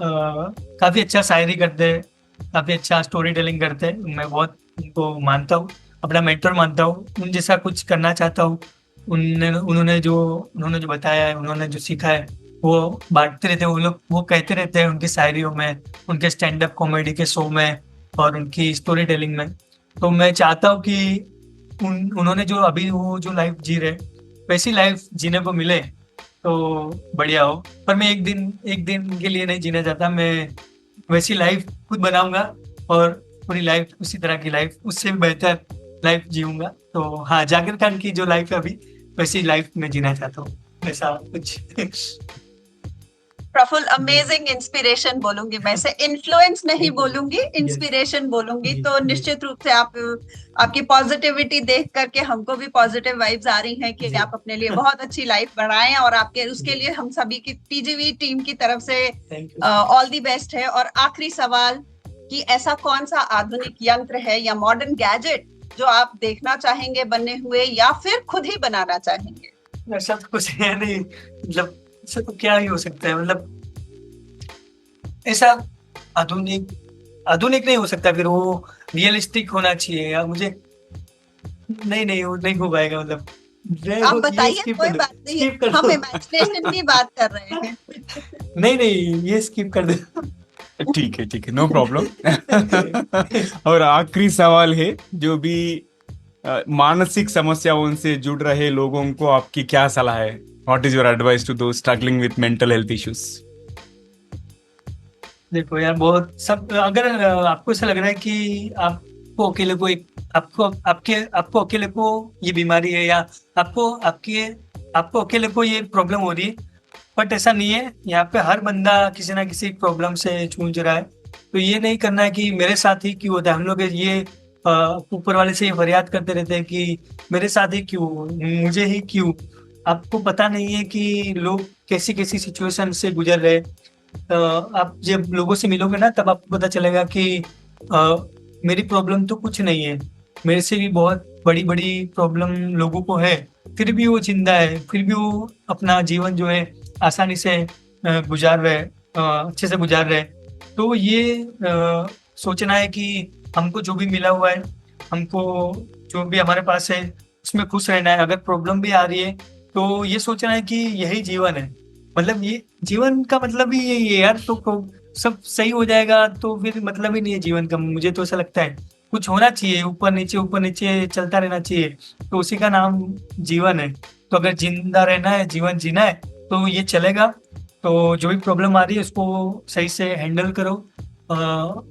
काफी अच्छा शायरी करते हैं, काफी अच्छा स्टोरी टेलिंग करते हैं। मैं बहुत उनको मानता हूँ, अपना मेंटोर मानता हूँ। उन जैसा कुछ करना चाहता हूँ। उन्होंने जो बताया है, उन्होंने जो सीखा है वो बांटते रहते हैं। वो कहते रहते हैं उनकी शायरियों में, उनके स्टैंड अप कॉमेडी के शो में, और उनकी स्टोरी टेलिंग में। तो मैं चाहता हूँ कि उन्होंने जो अभी वो जो लाइफ जी रहे वैसी लाइफ जीने को मिले तो बढ़िया हो। पर मैं एक दिन के लिए नहीं जीना चाहता। मैं वैसी लाइफ खुद बनाऊंगा और पूरी लाइफ उसी तरह की लाइफ, उससे भी बेहतर लाइफ जीऊंगा। तो हाँ, जाकिर खान की जो लाइफ है अभी वैसी लाइफ में जीना चाहता हूँ, वैसा कुछ। प्रफुल्ल, अमेजिंग इंस्पिरेशन बोलूंगी मैं से, इन्फ्लुएंस नहीं बोलूंगी, इंस्पिरेशन बोलूंगी। तो निश्चित रूप से आपकी पॉजिटिविटी देख करके हमको भी पॉजिटिव वाइब्स आ रही हैं कि आप अपने लिए बहुत अच्छी लाइफ बनाएं, और आपके उसके लिए हम सभी की टीजीवी टीम की तरफ से ऑल दी बेस्ट है। और आखिरी सवाल कि ऐसा कौन सा आधुनिक यंत्र है या मॉडर्न गैजेट जो आप देखना चाहेंगे बने हुए, या फिर खुद ही बनाना चाहेंगे? ऐसा तो कुछ है नहीं, मतलब ऐसा तो क्या ही हो सकता है। मतलब ऐसा आधुनिक नहीं हो सकता, फिर वो रियलिस्टिक होना चाहिए। या मुझे नहीं हो पाएगा। मतलब आप बताइए, कोई बात नहीं, हम इमेजिनेशन की बात कर रहे हैं। नहीं, ये स्किप कर दे। ठीक है, नो प्रॉब्लम। और आखिरी सवाल है, जो भी मानसिक समस्याओं से जुड़ रहे लोगों को आपकी क्या सलाह है? What is your advice to those struggling with mental health issues? देखो यार, बहुत सब, अगर आपको ऐसा लग रहा है कि आपको अकेले को ये बीमारी है, या आपको अकेले को ये प्रॉब्लम हो रही है, बट ऐसा नहीं है। यहाँ पे हर बंदा किसी ना किसी प्रॉब्लम से जूझ रहा है। तो ये नहीं करना है कि मेरे साथ ही क्यों होता है। हम लोग ये ऊपर वाले से फरियाद करते रहते हैं कि मेरे साथ ही क्यों, मुझे ही क्यों। आपको पता नहीं है कि लोग कैसी कैसी सिचुएशन से गुजर रहे। आप जब लोगों से मिलोगे ना, तब आपको पता चलेगा कि मेरी प्रॉब्लम तो कुछ नहीं है, मेरे से भी बहुत बड़ी बड़ी प्रॉब्लम लोगों को है, फिर भी वो जिंदा है, फिर भी वो अपना जीवन जो है आसानी से गुजार रहे, अच्छे से गुजार रहे। तो ये सोचना है कि हमको जो भी मिला हुआ है, हमको जो भी हमारे पास है उसमें खुश रहना है। अगर प्रॉब्लम भी आ रही है तो ये सोचना है कि यही जीवन है। मतलब ये जीवन का मतलब ही यही है यार। तो सब सही हो जाएगा तो फिर मतलब ही नहीं है जीवन का। मुझे तो ऐसा लगता है कुछ होना चाहिए, ऊपर नीचे चलता रहना चाहिए, तो उसी का नाम जीवन है। तो अगर जिंदा रहना है, जीवन जीना है, तो ये चलेगा। तो जो भी प्रॉब्लम आ रही है उसको सही से हैंडल करो,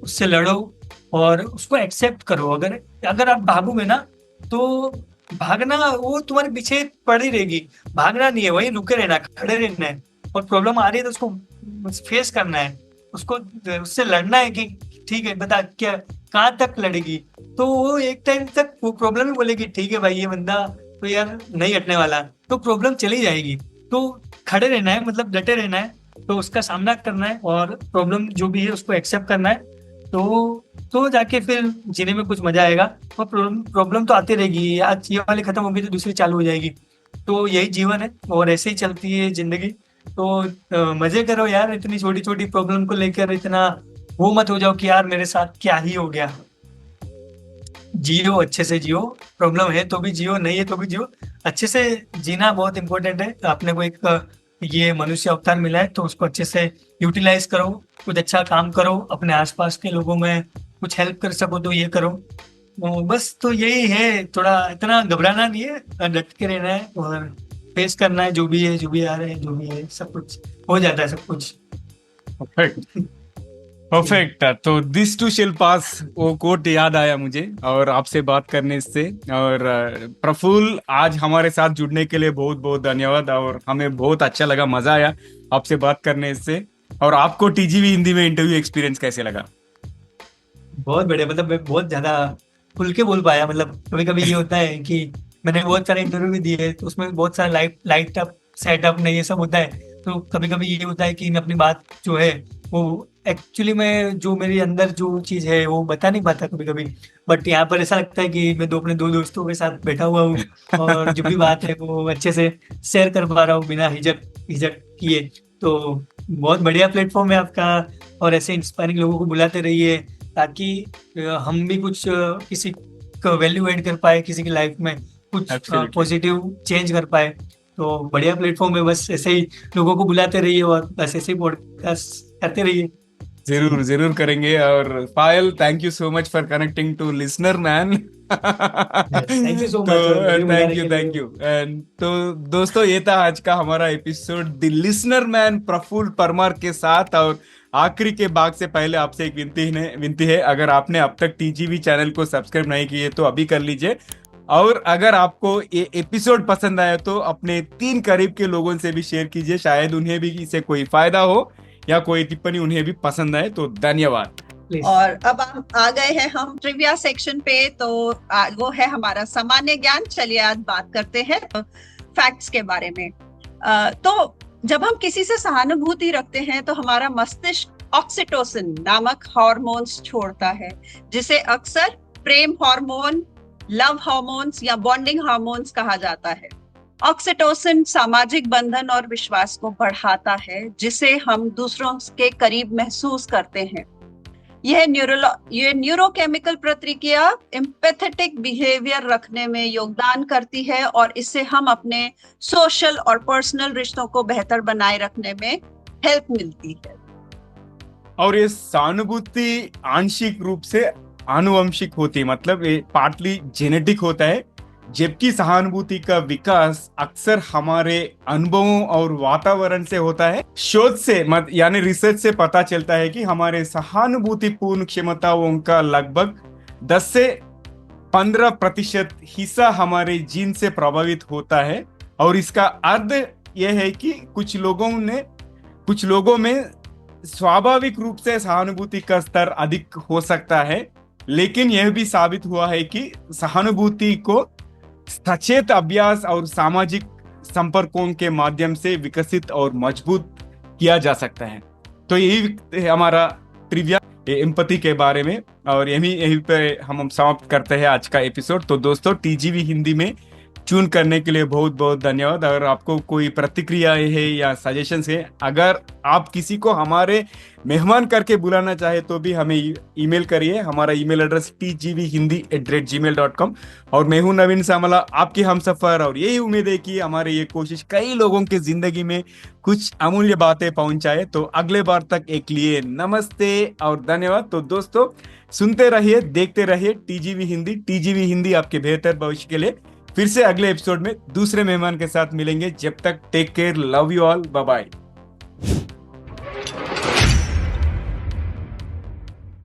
उससे लड़ो और उसको एक्सेप्ट करो। अगर आप भागोगे ना, तो भागना वो तुम्हारे पीछे पड़ी रहेगी। भागना नहीं है, वही रुके रहना, खड़े रहना है। और प्रॉब्लम आ रही है तो उसको फेस करना है, उससे लड़ना है कि ठीक है, बता कहाँ तक लड़ेगी। तो वो एक टाइम तक वो प्रॉब्लम ही बोलेगी ठीक है भाई ये बंदा तो यार नहीं हटने वाला, तो प्रॉब्लम चली जाएगी। तो खड़े रहना है, मतलब डटे रहना है, तो उसका सामना करना है और प्रॉब्लम जो भी है उसको एक्सेप्ट करना है। तो जाके फिर जीने में कुछ मजा आएगा। और प्रॉब्लम तो आती रहेगी, आज ये वाली खत्म होगी तो दूसरी चालू हो जाएगी। तो यही जीवन है और ऐसे ही चलती है जिंदगी। तो मजे करो यार, इतनी छोटी छोटी प्रॉब्लम को लेकर इतना वो मत हो जाओ कि यार मेरे साथ क्या ही हो गया। जियो, अच्छे से जियो, प्रॉब्लम है तो भी जियो, नहीं है तो भी जियो। अच्छे से जीना बहुत इंपॉर्टेंट है। आपने को एक ये मनुष्य अवतार मिला है तो उसको अच्छे से यूटिलाइज करो, कुछ अच्छा काम करो, अपने आसपास के लोगों में कुछ हेल्प कर सको तो ये करो। बस तो यही है, थोड़ा इतना घबराना नहीं है, डट के रहना है और फेस करना है जो भी है, जो भी आ रहे हैं, जो भी है, सब कुछ हो जाता है, सब कुछ। Perfect, perfect. तो दिस टू शिल पास, वो कोट याद आया मुझे और आपसे बात करने से। और प्रफुल्ल, आज हमारे साथ जुड़ने के लिए बहुत बहुत धन्यवाद और हमें बहुत अच्छा लगा, मजा आया आपसे बात करने से। और आपको टीजीवी हिंदी में इंटरव्यू एक्सपीरियंस कैसे लगा? बहुत बढ़िया, मतलब मैं बहुत ज्यादा खुल के बोल पाया। मतलब कभी कभी ये होता है कि मैंने बहुत सारे इंटरव्यू भी दिए तो उसमें बहुत सारा लाइट अप सेटअप नहीं ये सब होता है। तो कभी कभी ये होता है कि मैं अपनी बात जो है वो एक्चुअली मैं जो मेरे अंदर जो चीज है वो बता नहीं पाता कभी कभी। बट यहाँ पर ऐसा लगता है कि मैं अपने दो दोस्तों के साथ बैठा हुआ हूँ और जो भी बात है वो अच्छे से शेयर कर पा रहा हूँ बिना हिचक हिचक किए। तो बहुत बढ़िया प्लेटफॉर्म है आपका और ऐसे इंस्पायरिंग लोगों को बुलाते रहिए ताकि हम भी कुछ किसी को वैल्यू ऐड कर पाए, किसी की लाइफ में कुछ Absolutely. पॉजिटिव चेंज कर पाए। तो बढ़िया प्लेटफॉर्म है, बस ऐसे ही लोगों को बुलाते रहिए और बस ऐसे ही पॉडकास्ट करते रहिए। जरूर जरूर करेंगे। और Payal, thank you so much for connecting to listener man. Thank you so तो मच, थैंक यू। एंड तो दोस्तों, ये था आज का हमारा episode the listener man Praful Parmar के साथ। और आखिरी के भाग से पहले आपसे एक विनती है, अगर आपने अब तक टीजीवी चैनल को सब्सक्राइब नहीं किए तो अभी कर लीजिए। और अगर आपको ये एपिसोड पसंद आया तो अपने 3 करीब के लोगों से भी शेयर कीजिए, शायद उन्हें भी इससे कोई फायदा हो या कोई टिप्पणी उन्हें भी पसंद आए। तो धन्यवाद। और अब हम आ गए हैं हम ट्रिविया सेक्शन पे। तो वो है हमारा सामान्य ज्ञान। चलिए आज बात करते हैं फैक्ट्स के बारे में। तो जब हम किसी से सहानुभूति रखते हैं तो हमारा मस्तिष्क ऑक्सीटोसिन नामक हार्मोन्स छोड़ता है, जिसे अक्सर प्रेम हार्मोन, लव हार्मोन्स या बॉन्डिंग हार्मोन्स कहा जाता है। ऑक्सीटोसिन सामाजिक बंधन और विश्वास को बढ़ाता है, जिसे हम दूसरों के करीब महसूस करते हैं। यह न्यूरोकेमिकल प्रतिक्रिया एम्पैथेटिक बिहेवियर रखने में योगदान करती है और इससे हम अपने सोशल और पर्सनल रिश्तों को बेहतर बनाए रखने में हेल्प मिलती है। और ये सहानुभूति आंशिक रूप से आनुवंशिक होती है, मतलब ये पार्टली जेनेटिक होता है, जबकि सहानुभूति का विकास अक्सर हमारे अनुभवों और वातावरण से होता है। शोध से यानी रिसर्च से पता चलता है कि हमारे सहानुभूतिपूर्ण क्षमताओं का लगभग 10 से 15% हिस्सा हमारे जीन से प्रभावित होता है। और इसका अर्थ यह है कि कुछ लोगों में स्वाभाविक रूप से सहानुभूति का स्तर अधिक हो सकता है, लेकिन यह भी साबित हुआ है कि सहानुभूति को सचेत अभ्यास और सामाजिक संपर्कों के माध्यम से विकसित और मजबूत किया जा सकता है। तो यही है हमारा ट्रिविया एम्पैथी के बारे में, और यही पे हम समाप्त करते हैं आज का एपिसोड। तो दोस्तों, टीजीवी हिंदी में ट्यून करने के लिए बहुत बहुत धन्यवाद। अगर आपको कोई प्रतिक्रिया है या सजेशंस है, अगर आप किसी को हमारे मेहमान करके बुलाना चाहे तो भी हमें ईमेल करिए। हमारा ईमेल एड्रेस tgvhindi@gmail.com। और मैं हूं नवीन सामला, आपकी हमसफर, और यही उम्मीद है कि हमारे ये कोशिश कई लोगों की जिंदगी में कुछ अमूल्य बातें पहुंचाए। तो अगले बार तक एक लिए नमस्ते और धन्यवाद। तो दोस्तों, सुनते रहिए, देखते रहिए टीजीवी हिंदी। टीजीवी हिंदी आपके बेहतर भविष्य के लिए। फिर से अगले एपिसोड में दूसरे मेहमान के साथ मिलेंगे। जब तक take care, love you all, bye bye.